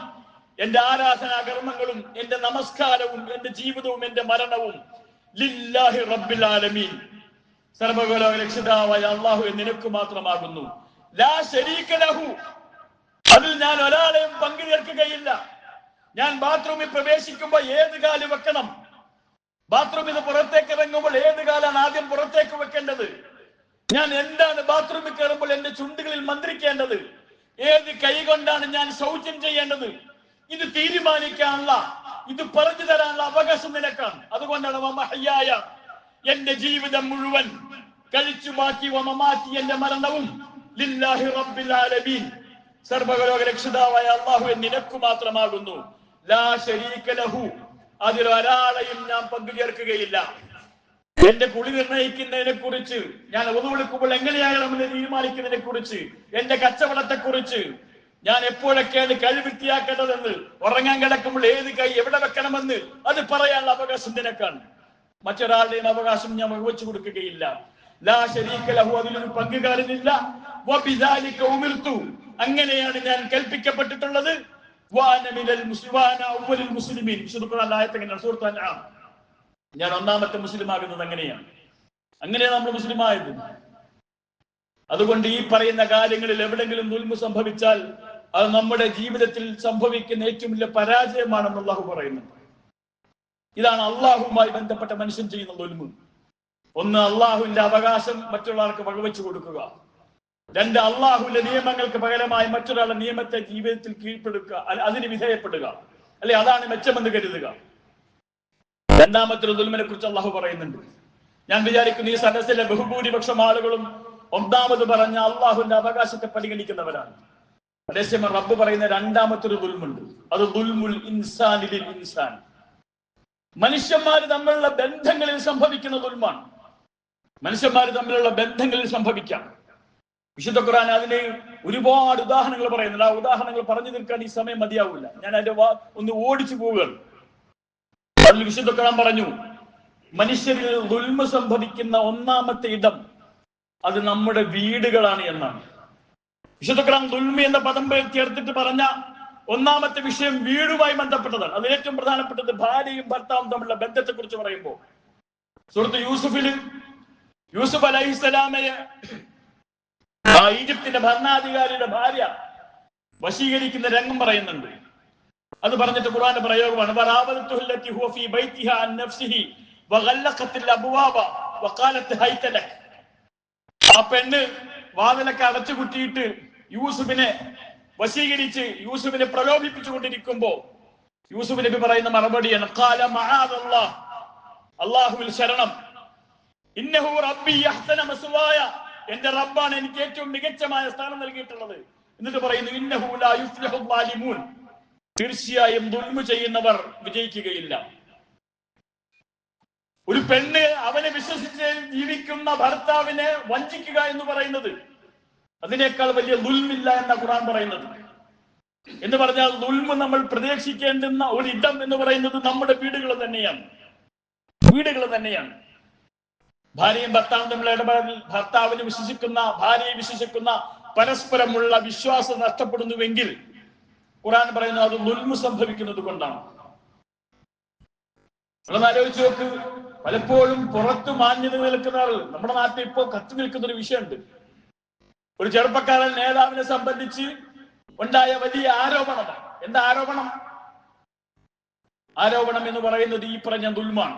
എന്റെ ആരാധനാ കർമ്മങ്ങളും എന്റെ നമസ്കാരവും എന്റെ ജീവിതവും എന്റെ മരണവും ലില്ലാഹി റബ്ബിൽ ആലമീൻ, സർവ്വലോക രക്ഷിതാവായ അല്ലാഹു നിനക്ക് മാത്രമാകുന്നു. ലാ ശരീക ലഹു, അതിൽ ഞാൻ ഒരാളെയും പങ്കു ചേർക്കുകയില്ല. ഞാൻ ബാത്റൂമിൽ പ്രവേശിക്കുമ്പോൾ ഏത് കാല് വെക്കണം, ബാത്റൂമിൽ നിന്ന് പുറത്തേക്ക് ഇറങ്ങുമ്പോൾ ഏത് കാലാണ് ആദ്യം പുറത്തേക്ക് വെക്കേണ്ടത്, ഞാൻ എന്താണ് ബാത്റൂമിൽ കയറുമ്പോൾ എന്റെ ചുണ്ടുകളിൽ മന്ത്രിക്കേണ്ടത്, ഏത് കൈ കൊണ്ടാണ് ഞാൻ ശൗചം ചെയ്യേണ്ടത്, ഇത് തീരുമാനിക്കാനുള്ള, ഇത് പറഞ്ഞു തരാനുള്ള അവകാശം നിനക്കാണ്. അതുകൊണ്ടാണ് വമഹ്യായ, എന്റെ ജീവിതം മുഴുവൻ കഴിച്ചു ബാക്കി, വമമാതി, എന്റെ മരണവും ലില്ലാഹി റബ്ബിൽ ആലമീൻ, സർവ്വലോക രക്ഷിതാവായ അല്ലാഹു നിനക്ക് മാത്രമാകുന്നു. ലാ ശരീക ലഹു, അതിൽ ഒരാളെയും ഞാൻ പങ്കു ചേർക്കുകയില്ല. എന്റെ കുളി നിർണയിക്കുന്നതിനെ കുറിച്ച്, ഞാൻ ഒതുവിളിക്കുമ്പോൾ എങ്ങനെയാകണമെന്ന് തീരുമാനിക്കുന്നതിനെ കുറിച്ച്, എന്റെ കച്ചവടത്തെ കുറിച്ച്, ഞാൻ എപ്പോഴൊക്കെയാണ് കഴി വൃത്തിയാക്കേണ്ടതെന്ന്, ഉറങ്ങാൻ കിടക്കുമ്പോൾ ഏത് കൈ എവിടെ വെക്കണമെന്ന് അത് പറയാനുള്ള അവകാശം നിനക്കാണ്. മറ്റൊരാളുടെയും അവകാശം ഞാൻ വകവെച്ചു കൊടുക്കുകയില്ല. ലാ ശരീക ലഹു, അതിലൊരു പങ്കുകാരനില്ല. വബിദാലിക ഉമിർതു, അങ്ങനെയാണ് ഞാൻ കൽപ്പിക്കപ്പെട്ടിട്ടുള്ളത്. വാന മിനൽ മുസ്ലിമാന അവ്വലുൽ മുസ്ലിമീൻ, വിശുദ്ധ ഖുർആൻ ആയത്ത് എങ്ങനെയാണ്? സൂറത്തുൽ അൻആം. ഞാൻ ഒന്നാമത്തെ മുസ്ലിം ആകുന്നത് അങ്ങനെയാണ്. അങ്ങനെയാണ് നമ്മൾ മുസ്ലിം ആയത്. അതുകൊണ്ട് ഈ പറയുന്ന കാര്യങ്ങളിൽ എവിടെങ്കിലും ദുൽമ് സംഭവിച്ചാൽ അത് നമ്മുടെ ജീവിതത്തിൽ സംഭവിക്കുന്ന ഏറ്റവും വലിയ പരാജയമാണെന്ന് അല്ലാഹു പറയുന്നുണ്ട്. ഇതാണ് അള്ളാഹുവുമായി ബന്ധപ്പെട്ട മനുഷ്യൻ ചെയ്യുന്ന ദുൽമ്. ഒന്ന്, അള്ളാഹുവിന്റെ അവകാശം മറ്റുള്ളവർക്ക് വകവെച്ചു കൊടുക്കുക. രണ്ട്, അള്ളാഹുവിന്റെ നിയമങ്ങൾക്ക് പകരമായി മറ്റൊരാളുടെ നിയമത്തെ ജീവിതത്തിൽ കീഴ്പ്പെടുക്കുക, അതിന് വിധേയപ്പെടുക, അല്ലെ അതാണ് മെച്ചമെന്ന് കരുതുക. രണ്ടാമത്തെ ദുൽമിനെ കുറിച്ച് അള്ളാഹു പറയുന്നുണ്ട്. ഞാൻ വിചാരിക്കുന്നു ഈ സദസ്സിലെ ബഹുഭൂരിപക്ഷം ആളുകളും ഒന്നാമത് പറഞ്ഞ അള്ളാഹുവിന്റെ അവകാശത്തെ പരിഗണിക്കുന്നവരാണ്. അതേസമയം റബ്ബ് പറയുന്ന രണ്ടാമത്തെ ഒരു ദുൽമുണ്ട്, അത് ദുൽമുൽ ഇൻസാനി ലിൽ ഇൻസാൻ, മനുഷ്യന്മാർ തമ്മിലുള്ള ബന്ധങ്ങളിൽ സംഭവിക്കുന്ന ദുൽമാണ്. മനുഷ്യന്മാർ തമ്മിലുള്ള ബന്ധങ്ങളിൽ സംഭവിക്കാം. വിശുദ്ധ ഖുർആൻ അതിന് ഒരുപാട് ഉദാഹരണങ്ങൾ പറയുന്നുണ്ട്. ആ ഉദാഹരണങ്ങൾ പറഞ്ഞു നിൽക്കാൻ ഈ സമയം മതിയാവില്ല. ഞാൻ അതിന്റെ ഒന്ന് ഓടിച്ചു പോവുകയാണ്. അതിൽ വിശുദ്ധ ഖുർആൻ പറഞ്ഞു, മനുഷ്യരിൽ ദുൽമ സംഭവിക്കുന്ന ഒന്നാമത്തെ ഇടം അത് നമ്മുടെ വീടുകളാണ് എന്നാണ്. വിശുദ്ധ ഖുർആൻ ദുൽമ എന്ന പദം ചേർത്തിട്ട് പറഞ്ഞ ഒന്നാമത്തെ വിഷയം വീടുമായി ബന്ധപ്പെട്ടതാണ്. അതിൽ ഏറ്റവും പ്രധാനപ്പെട്ടത് ഭാര്യയും ഭർത്താവും തമ്മിലുള്ള ബന്ധത്തെ കുറിച്ച് പറയുമ്പോൾ സൂറത്ത് യൂസുഫിൽ യൂസുഫ് അലൈഹിസ്സലാമയെ ഈജിപ്തിന്റെ ഭരണാധികാരിയുടെ ഭാര്യ വശീകരിക്കുന്ന രംഗം പറയുന്നുണ്ട്. അത് പറഞ്ഞിട്ട് ഖുർആന്റെ പ്രയോഗമാണ്, ആ പെണ്ണ് വാതിലൊക്കെ അടച്ചു കുറ്റിയിട്ട് യൂസുഫിനെ വശീകരിച്ച് യൂസുഫിനെ പ്രലോഭിപ്പിച്ചു കൊണ്ടിരിക്കുമ്പോ യൂസുഫ് നബി പറയുന്ന മറുപടിയാണ്, ഖാല മഅദല്ലാഹ്, അല്ലാഹുവിൽ ശരണം, ഇന്നഹു റബ്ബി അഹ്സന മസ്വായ, എന്റെ റബ്ബാണ് എനിക്ക് ഏറ്റവും മികച്ചമായ സ്ഥാനം നൽകിയിട്ടുള്ളത്. എന്നിട്ട് പറയുന്നു, ഇന്നഹു ലാ യുഫ്ലിഹു ളാലിമൂൻ, തീർച്ചയായും ദുൽമ ചെയ്യുന്നവർ വിജയിക്കുകയില്ല. ഒരു പെണ്ണ് അവനെ വിശ്വസിച്ച് ജീവിക്കുന്ന ഭർത്താവിനെ വഞ്ചിക്കുക എന്ന് പറയുന്നത് അതിനേക്കാൾ വലിയ ദുൽമില്ല എന്ന ഖുർആൻ പറയുന്നത്. എന്ന് പറഞ്ഞാൽ ദുൽമ നമ്മൾ പ്രതീക്ഷിക്കേണ്ടുന്ന ഒരു ഇടം എന്ന് പറയുന്നത് നമ്മുടെ വീടുകൾ തന്നെയാണ്. ഭാര്യയും ഭർത്താവും തമ്മിലുള്ള ഇടപെടലിൽ ഭർത്താവിനെ വിശ്വസിക്കുന്ന ഭാര്യയെ വിശ്വസിക്കുന്ന പരസ്പരമുള്ള വിശ്വാസം നഷ്ടപ്പെടുന്നുവെങ്കിൽ ഖുർആൻ പറയുന്നത് അത് ദുൽമ സംഭവിക്കുന്നത് കൊണ്ടാണ്. നമ്മളൊന്ന് ആലോചിച്ച് നോക്ക്, പലപ്പോഴും പുറത്ത് മാന്യത നിൽക്കുന്ന ആൾ നമ്മുടെ നാട്ടിൽ ഇപ്പോൾ കത്തി നിൽക്കുന്ന ഒരു വിഷയമുണ്ട്. ഒരു ചെറുപ്പക്കാരൻ നേതാവിനെ സംബന്ധിച്ച് ഉണ്ടായ വലിയ ആരോപണമാണ്. എന്താ ആരോപണം എന്ന് പറയുന്നത് ഈ പറഞ്ഞ ദുൽമാണ്.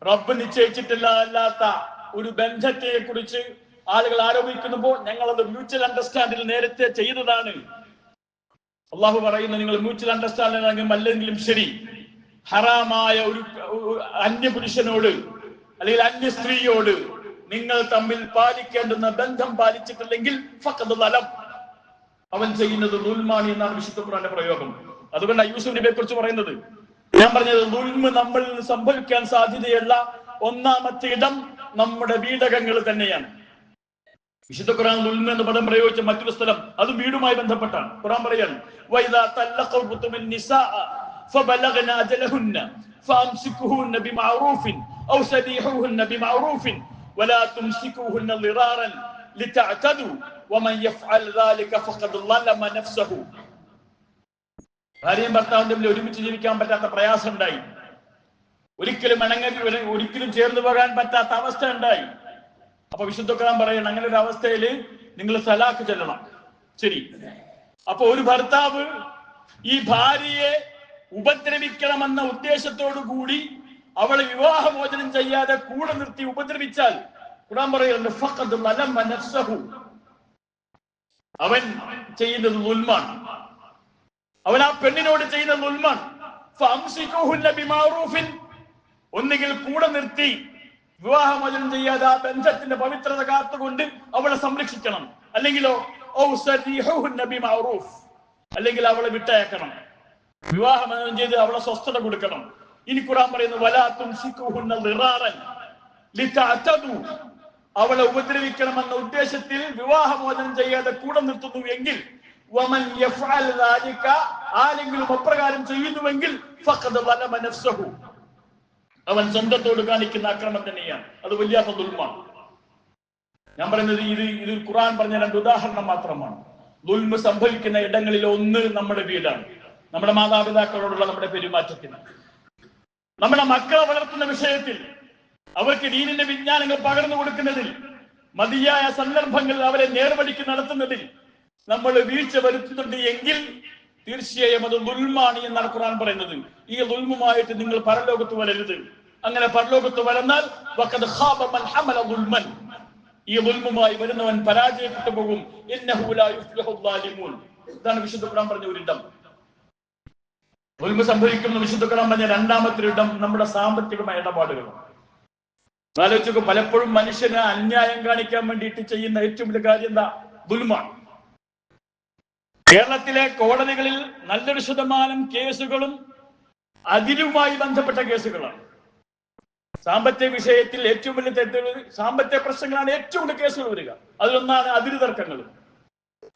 റബ്ബ് നിശ്ചയിച്ചിട്ടില്ലാത്ത ഒരു ബന്ധത്തെ കുറിച്ച് ആളുകൾ ആരോപിക്കുമ്പോൾ ഞങ്ങളത് മ്യൂച്വൽ അണ്ടർസ്റ്റാൻഡിൽ നേരത്തെ ചെയ്തതാണ്. അള്ളാഹു പറയുന്നു, നിങ്ങൾ മ്യൂച്വൽ അണ്ടർസ്റ്റാൻഡിംഗ് അല്ലെങ്കിലും ശരി, ഹറാമായ ഒരു അന്യപുരുഷനോട് അല്ലെങ്കിൽ അന്യ സ്ത്രീയോട് നിങ്ങൾ തമ്മിൽ പാലിക്കേണ്ടുന്ന ബന്ധം പാലിച്ചിട്ടില്ലെങ്കിൽ ഫഖദ് ലലം, അവൻ ചെയ്യുന്നത് ദുൽമാണ് എന്നാണ് വിശുദ്ധ ഖുർആന്റെ പ്രയോഗം. അതുകൊണ്ട് യൂസുഫ് നബിയെ കുറിച്ച് പറയുന്നത്, ഞാൻ പറഞ്ഞത് ദുൽമ നമ്മളിൽ നിന്ന് സംഭവിക്കാൻ സാധ്യതയുള്ള ഒന്നാമത്തെ ഇടം നമ്മുടെ വീടകങ്ങൾ തന്നെയാണ്. വിശുദ്ധ ഖുർആൻ ദുൽമ എന്ന പദം പ്രയോഗിച്ച മറ്റൊരു സ്ഥലം അത് വീടുമായി ബന്ധപ്പെട്ടാണ്. ഖുർആൻ പറയാണ് വൈദാ തല്ലഖതുമിൻ നിസാഅ ഫബലഗ്ന അജലഹുന്ന ഫഅംസികുഹുന്ന ബിമഅറൂഫിൻ ഔ സരീഹുഹുന്ന ബിമഅറൂഫിൻ വലാ തുംസികുഹുന്ന ളിറാറൻ ലിതഅതദു വമൻ യഫ്അൽ ദാലിക ഫഖദ് ളലമ നഫ്സഹു. ഭാര്യയും ഭർത്താവും തമ്മിൽ ഒരുമിച്ച് ജീവിക്കാൻ പറ്റാത്ത പ്രയാസം ഉണ്ടായി, ഒരിക്കലും ചേർന്ന് പോകാൻ പറ്റാത്ത അവസ്ഥ ഉണ്ടായി. അപ്പൊ വിശുദ്ധ ഖുർആൻ പറയണം അങ്ങനെ ഒരു അവസ്ഥയിൽ നിങ്ങൾ തലാഖ് ചൊല്ലണം. ശരി, അപ്പൊ ഒരു ഭർത്താവ് ഈ ഭാര്യയെ ഉപദ്രവിക്കണമെന്ന ഉദ്ദേശത്തോടു കൂടി അവളെ വിവാഹമോചനം ചെയ്യാതെ കൂടെ നിർത്തി ഉപദ്രവിച്ചാൽ ഖുർആൻ പറയുന്നുണ്ട് ഫഖദ് ലലമ നഫ്സഹു, അവൻ ചെയ്യുന്നത് ദുൽമാണ്, അവൻ ആ പെണ്ണിനോട് ചെയ്യുന്ന ദുൽമാണ്. ഫഅംസികുഹുന്ന ബിമഅറൂഫിൻ, ഒന്നുകിൽ കൂടെ നിർത്തി വിവാഹമോചനം ചെയ്യാതെ ആ ബന്ധത്തിന്റെ പവിത്രത കാത്തുകൊണ്ട് അവളെ സംരക്ഷിക്കണം, അല്ലെങ്കിലോ അല്ലെങ്കിൽ അവളെ വിട്ടയക്കണം, വിവാഹമോചനം ചെയ്ത് അവളെ സ്വസ്ഥത കൊടുക്കണം. ഇനി ഖുർആൻ പറയുന്നു വലാ തുംസികുഹുന്ന ളിറാറൻ ലിതഅതദു, അവളെ ഉപദ്രവിക്കണമെന്ന ഉദ്ദേശത്തിൽ വിവാഹമോചനം ചെയ്യാതെ കൂടെ നിർത്തുന്നു എങ്കിൽ വമൻ യഫ്അൽ ദാലിക, ആരെങ്കിലും അപ്രകാരം ചെയ്യുന്നുവെങ്കിൽ ഫഖദ് ളലമ നഫ്സഹു, അവൻ സ്വന്തത്തോട് കാണിക്കുന്ന ആക്രമണം തന്നെയാണ്. അത് വലിയ ദുൽമാണ്. ഞാൻ പറയുന്നത് ഇത് ഖുർആൻ പറഞ്ഞ രണ്ട് ഉദാഹരണം മാത്രമാണ്. ദുൽമ സംഭവിക്കുന്ന ഇടങ്ങളിൽ ഒന്ന് നമ്മുടെ വീടാണ്, നമ്മുടെ മാതാപിതാക്കളോടുള്ള നമ്മുടെ പെരുമാറ്റത്തിന്, നമ്മുടെ മക്കളെ വളർത്തുന്ന വിഷയത്തിൽ അവർക്ക് ദീനിന്റെ വിജ്ഞാനങ്ങൾ പകർന്നു കൊടുക്കുന്നതിൽ, മതിയായ സന്ദർഭങ്ങളിൽ അവരെ നേർവഴിക്ക് നടത്തുന്നതിൽ നമ്മൾ വീഴ്ച വരുത്തുന്നുണ്ട് എങ്കിൽ തീർച്ചയായും അത് ദുൽമാണ് എന്നാണ് ഖുർആൻ പറയുന്നത്. ഈ ദുൽമുമായിട്ട് നിങ്ങൾ പരലോകത്ത് വരരുത്. അങ്ങനെ പരലോകത്ത് വരന്നാൽ വഖദ് ഖാബ മൻ ഹമല ദുൽമൻ, ഈ ദുൽമുമായി വരുന്നവൻ പരാജയപ്പെട്ടു പോകും. ഇന്നഹു ലാ യുഫ്ലിഹു ളാലിമൂൻ, ഇതാണ് വിശുദ്ധ ഖുർആൻ പറഞ്ഞ ഒരിടം. ദുൽമ സംഭവിക്കുന്ന വിശുദ്ധ ഖുർആൻ പറഞ്ഞ രണ്ടാമത്തെ ഇടം നമ്മുടെ സാമ്പത്തികമായ ഇടപാടുകളാണ്. ആലോചിച്ചു, പലപ്പോഴും മനുഷ്യന് അന്യായം കാണിക്കാൻ വേണ്ടിയിട്ട് ചെയ്യുന്ന ഏറ്റവും വലിയ കാര്യം എന്താ? ദുൽമാണ്. കേരളത്തിലെ കോടതികളിൽ നല്ലൊരു ശതമാനം കേസുകളും അതിരുമായി ബന്ധപ്പെട്ട കേസുകളാണ്. സാമ്പത്തിക വിഷയത്തിൽ ഏറ്റവും വലിയ സാമ്പത്തിക പ്രശ്നങ്ങളാണ് ഏറ്റവും വലിയ കേസുകൾ വരിക. അതിലൊന്നാണ് അതിര് തർക്കങ്ങൾ,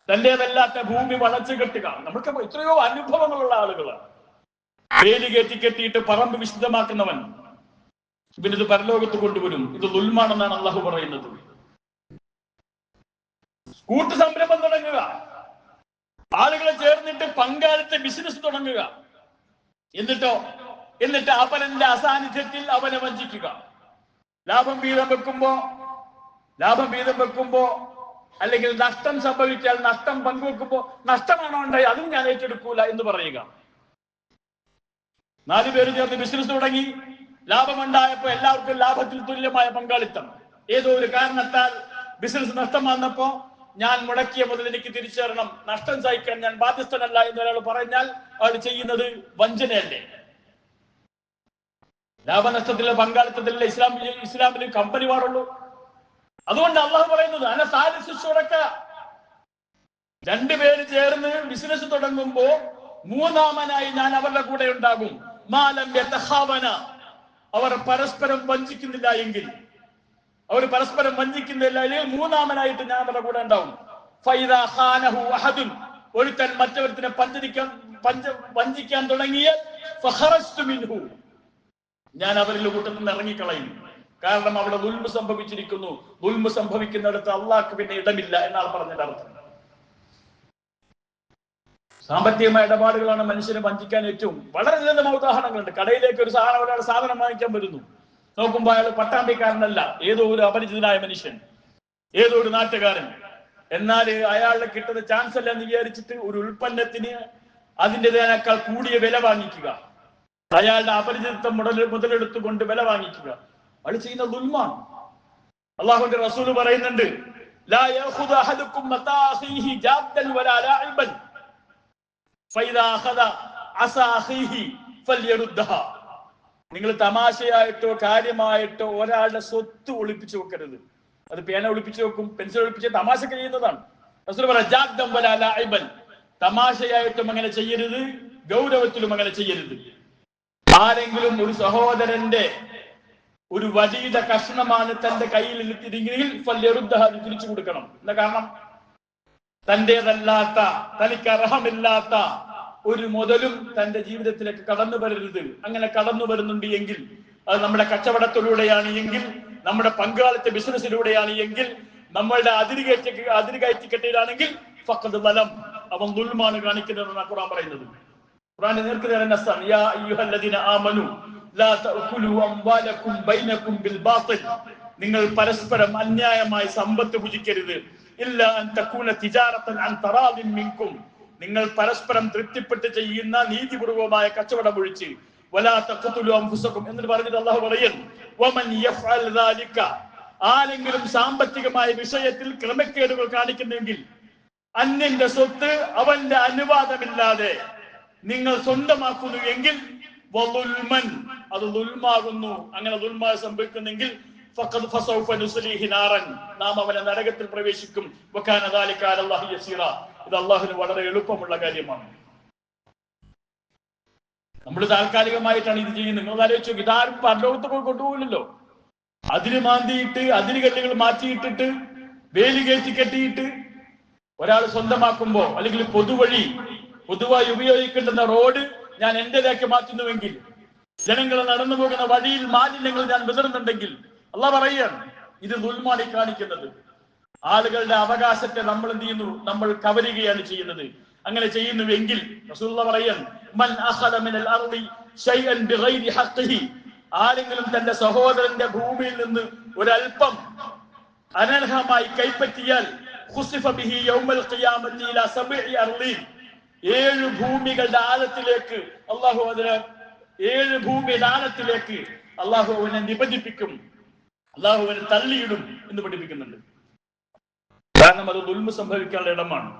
തന്റേതല്ലാത്ത ഭൂമി വളച്ചു കെട്ടുക. നമുക്ക് എത്രയോ അനുഭവങ്ങളുള്ള ആളുകളാണ്. വേലി കെട്ടിയിട്ട് പറമ്പ് വിശുദ്ധമാക്കുന്നവൻ ഇവനിത് പരലോകത്ത് കൊണ്ടുവരും. ഇത് ദുൽമാണെന്നാണ് അള്ളാഹു പറയുന്നത്. കൂട്ടു സംരംഭം തുടങ്ങുക, ആളുകളെ ചേർന്നിട്ട് പങ്കാളിത്ത ബിസിനസ് തുടങ്ങുക, എന്നിട്ട് അവന്റെ അസാന്നിധ്യത്തിൽ അവനെ വഞ്ചിക്കുക. ലാഭം വീതം വെക്കുമ്പോ അല്ലെങ്കിൽ നഷ്ടം സംഭവിച്ചാൽ നഷ്ടം പങ്കുവെക്കുമ്പോ നഷ്ടമാണോ ഉണ്ടായി അതും ഞാൻ ഏറ്റെടുക്കൂല എന്ന് പറയുക. 4 പേര് ചേർന്ന് ബിസിനസ് തുടങ്ങി, ലാഭമുണ്ടായപ്പോ എല്ലാവർക്കും ലാഭത്തിൽ തുല്യമായ പങ്കാളിത്തം. ഏതോ ഒരു കാരണത്താൽ ബിസിനസ് നഷ്ടം വന്നപ്പോ ഞാൻ മുടക്കിയ മുതൽ എനിക്ക് തിരിച്ചു തരണം, നഷ്ടം സഹിക്കാൻ ഞാൻ ബാധ്യസ്ഥനല്ല എന്ന് ഒരാൾ പറഞ്ഞാൽ അയാൾ ചെയ്യുന്നത് വഞ്ചനയല്ലേ? ലാഭനഷ്ടത്തിലെ പങ്കാളിത്തത്തിലെ ഇസ്ലാമിൽ കമ്പനി പാടുള്ളൂ. അതുകൊണ്ട് അള്ളാഹു പറയുന്നത് അനസാലിസുടക്ക, 2 പേര് ചേർന്ന് ബിസിനസ് തുടങ്ങുമ്പോ മൂന്നാമനായി ഞാൻ അവരുടെ കൂടെ ഉണ്ടാകും. മാലം യതഖാവന, അവർ പരസ്പരം വഞ്ചിക്കുന്നില്ല എങ്കിൽ, മൂന്നാമനായിട്ട് ഞാൻ അവരുടെ കൂടെ ഉണ്ടാവും. ഫൈദാ ഖാനഹു അഹദുൻ, ഒരുത്തൻ മറ്റൊരുത്തനെ വഞ്ചിക്കാൻ തുടങ്ങിയാൽ ഫഖറജ്തു മിൻഹു, ഞാൻ അവരുടെ കൂട്ടത്തിൽ നിന്ന് ഇറങ്ങിക്കളയും. കാരണം അവിടെ ദുൽമ സംഭവിച്ചിരിക്കുന്നു. ദുൽമ സംഭവിക്കുന്നിടത്ത് അള്ളാഹ്ക്ക് പിന്നെ ഇടമില്ല എന്നാണ് പറഞ്ഞതിന്റെ അർത്ഥം. സാമ്പത്തികമായ ഇടപാടുകളാണ് മനുഷ്യനെ വഞ്ചിക്കാൻ ഏറ്റവും വളരെ ലളിതമായ ഉദാഹരണങ്ങളുണ്ട്. കടയിലേക്ക് ഒരാൾ സാധനം വാങ്ങിക്കാൻ വരുന്നു, നോക്കുമ്പോൾ അയാൾ പട്ടാമ്പിക്കാരനല്ല, ഏതോ ഒരു അപരിചിതനായ മനുഷ്യൻ, ഏതോ ഒരു നാട്ടുകാരൻ. എന്നാൽ അയാളുടെ കിട്ടുന്ന ചാൻസ് അല്ല എന്ന് വിചാരിച്ചിട്ട് ഒരു ഉൽപ്പന്നത്തിന് അതിൻ്റെതിനേക്കാൾ കൂടിയ വില വാങ്ങിക്കുക, അയാളുടെ അപരിചിതത്വം മുതലെടുത്തുകൊണ്ട് വില വാങ്ങിക്കുക. അയാൾ ചെയ്യുന്ന ദുൽമാണ്. അല്ലാഹുവിന്റെ റസൂൽ പറയുന്നുണ്ട്, ലാ യഖുദു അഹദുക്കും മതാ അഖീഹി ജാദ്ദൻ വലാ ലാഇബൻ ഫൈദാ അഖദ അസാ അഖീഹി ഫൽയറുദ്ദഹ. നിങ്ങൾ തമാശയായിട്ടോ കാര്യമായിട്ടോ ഒരാളുടെ സ്വത്ത് ഒളിപ്പിച്ചു വെക്കരുത്. അത് പേന ഒളിപ്പിച്ചു വെക്കും, പെൻസിൽ ഒളിപ്പിച്ച് തമാശക്ക് ചെയ്യുന്നതാണ്. റസൂൽ പറയാ ജാദ്ദൻ വലാ ലാഇബൻ, തമാശയായിട്ടും അങ്ങനെ ചെയ്യരുത്, ഗൗരവത്തിലും അങ്ങനെ ചെയ്യരുത്. ആരെങ്കിലും ഒരു സഹോദരന്റെ ഒരു വടിയുടെ കഷ്ണമാണ് തന്റെ കയ്യിൽ ഇരിക്കുന്നെങ്കിൽ തിരിച്ചു കൊടുക്കണം. എന്താ കാരണം? തന്റേതല്ലാത്ത, തനിക്ക് അർഹമില്ലാത്ത ഒരു മുതലും തന്റെ ജീവിതത്തിലേക്ക് കടന്നു വരരുത്. അങ്ങനെ കടന്നു വരുന്നുണ്ട് എങ്കിൽ അത് നമ്മുടെ കച്ചവടത്തിലൂടെയാണ് എങ്കിൽ, നമ്മുടെ പങ്കാളിത്ത ബിസിനസ്സിലൂടെയാണ് എങ്കിൽ, നമ്മളുടെ അതിരുകയറ്റി കെട്ടിയതാണെങ്കിൽ ഫഖദ് വലം, അവൻ ദുൽമാണ് കാണിക്കുന്നതെന്നാണ് ഖുർആൻ പറയുന്നത്. ഖുർആന്റെ നേർക്കുനേരെ യാ അയ്യുഹല്ലദീന ആമനു ലാ തഅകുലു അംവാലകും ബൈനകും ബിൽ ബാത്തിൽ, നിങ്ങൾ പരസ്പരം അന്യായമായി സമ്പത്ത് ഭുജിക്കരുത്. ഇല്ലാ അൻ തകൂന തിജാറതൻ അൻ തറാദിൻ മിൻകും, നിങ്ങൾ പരസ്പരം തൃപ്തിപ്പെട്ട് ചെയ്യുന്ന നീതിപൂർവമായ കച്ചവടം ഒഴിച്ച്. വലാ തഖ്തുലു അൻഫുസകും എന്ന് പറഞ്ഞിട്ട് അല്ലാഹു പറയുന്നു, വമൻ യഫ്അൽ ദാലിക, ആരെങ്കിലും സാമ്പത്തികമായ വിഷയത്തിൽ ക്രമക്കേടുകൾ കാണിക്കുന്നെങ്കിൽ, അന്യന്റെ സ്വത്ത് അവന്റെ അനുവാദമില്ലാതെ നിങ്ങൾ സ്വന്തമാക്കുന്നു എങ്കിൽ വളുൽമൻ, അത് ദുൽമാകുന്നു. അങ്ങനെ ദുൽമാ സംഭവിക്കുന്നെങ്കിൽ ഫഖദ് ഫസൗഫ നുസ്ലിഹി നാറൻ, നാം അവനെ നരകത്തിൽ പ്രവേശിക്കും. വകാന ദാലിക അലല്ലാഹി യസീറ, ഇത് അല്ലാഹുവിന് വളരെ എളുപ്പമുള്ള കാര്യമാണ്. നമ്മൾ താൽക്കാലികമായിട്ടാണ് ഇത് ചെയ്യുന്നത്. നിങ്ങൾ ആലോചിച്ചു, ഇതാരും പരലോകത്ത് പോയി കൊണ്ടുപോകില്ലല്ലോ. അതിര് മാന്തിയിട്ട്, അതിരുകല്ലുകൾ മാറ്റിയിട്ടിട്ട്, വേലി കയറ്റി കെട്ടിയിട്ട് ഒരാൾ സ്വന്തമാക്കുമ്പോ, അല്ലെങ്കിൽ പൊതുവഴി, പൊതുവായി ഉപയോഗിക്കേണ്ടുന്ന റോഡ് ഞാൻ എന്റേതാക്കി മാറ്റുന്നുവെങ്കിൽ, ജനങ്ങൾ നടന്നു പോകുന്ന വഴിയിൽ മാലിന്യങ്ങൾ ഞാൻ വിതറുന്നുണ്ടെങ്കിൽ, അല്ലാഹു പറയുകയാണ് ഇത് ദുൽമാണ് കാണിക്കുന്നത്. ആളുകളുടെ അവകാശത്തെ നമ്മൾ എന്ത് ചെയ്യുന്നു? നമ്മൾ കവരുകയാണ് ചെയ്യുന്നത്. അങ്ങനെ ചെയ്യുന്നുവെങ്കിൽ റസൂലുള്ളാഹി പറയുകയാണ്, മൻ അഖദ മിനൽ അർളി ശൈഅൻ ബിഗൈരി ഹഖ്ഖിഹി, ആരെങ്കിലും തന്റെ സഹോദരന്റെ ഭൂമിയിൽ നിന്ന് ഒരൽപ്പം അനർഹമായി കൈപ്പറ്റിയാൽ ഖുസിഫ ബിഹി യൗമൽ ഖിയാമത്തി ഇലാ സബ്ഇ അർളീൻ, 7 ഭൂമികളുടെ ആഴത്തിലേക്ക് അല്ലാഹു അതിനെ 7 ഭൂമിയുടെ ആഴത്തിലേക്ക് അല്ലാഹു അവനെ നിബന്ധിപ്പിക്കും, അല്ലാഹു അവനെ തള്ളിയിടും എന്ന് പഠിപ്പിക്കുന്നുണ്ട്. കാരണം അത് ദുൽമ സംഭവിക്കാനുള്ള ഇടമാണ്.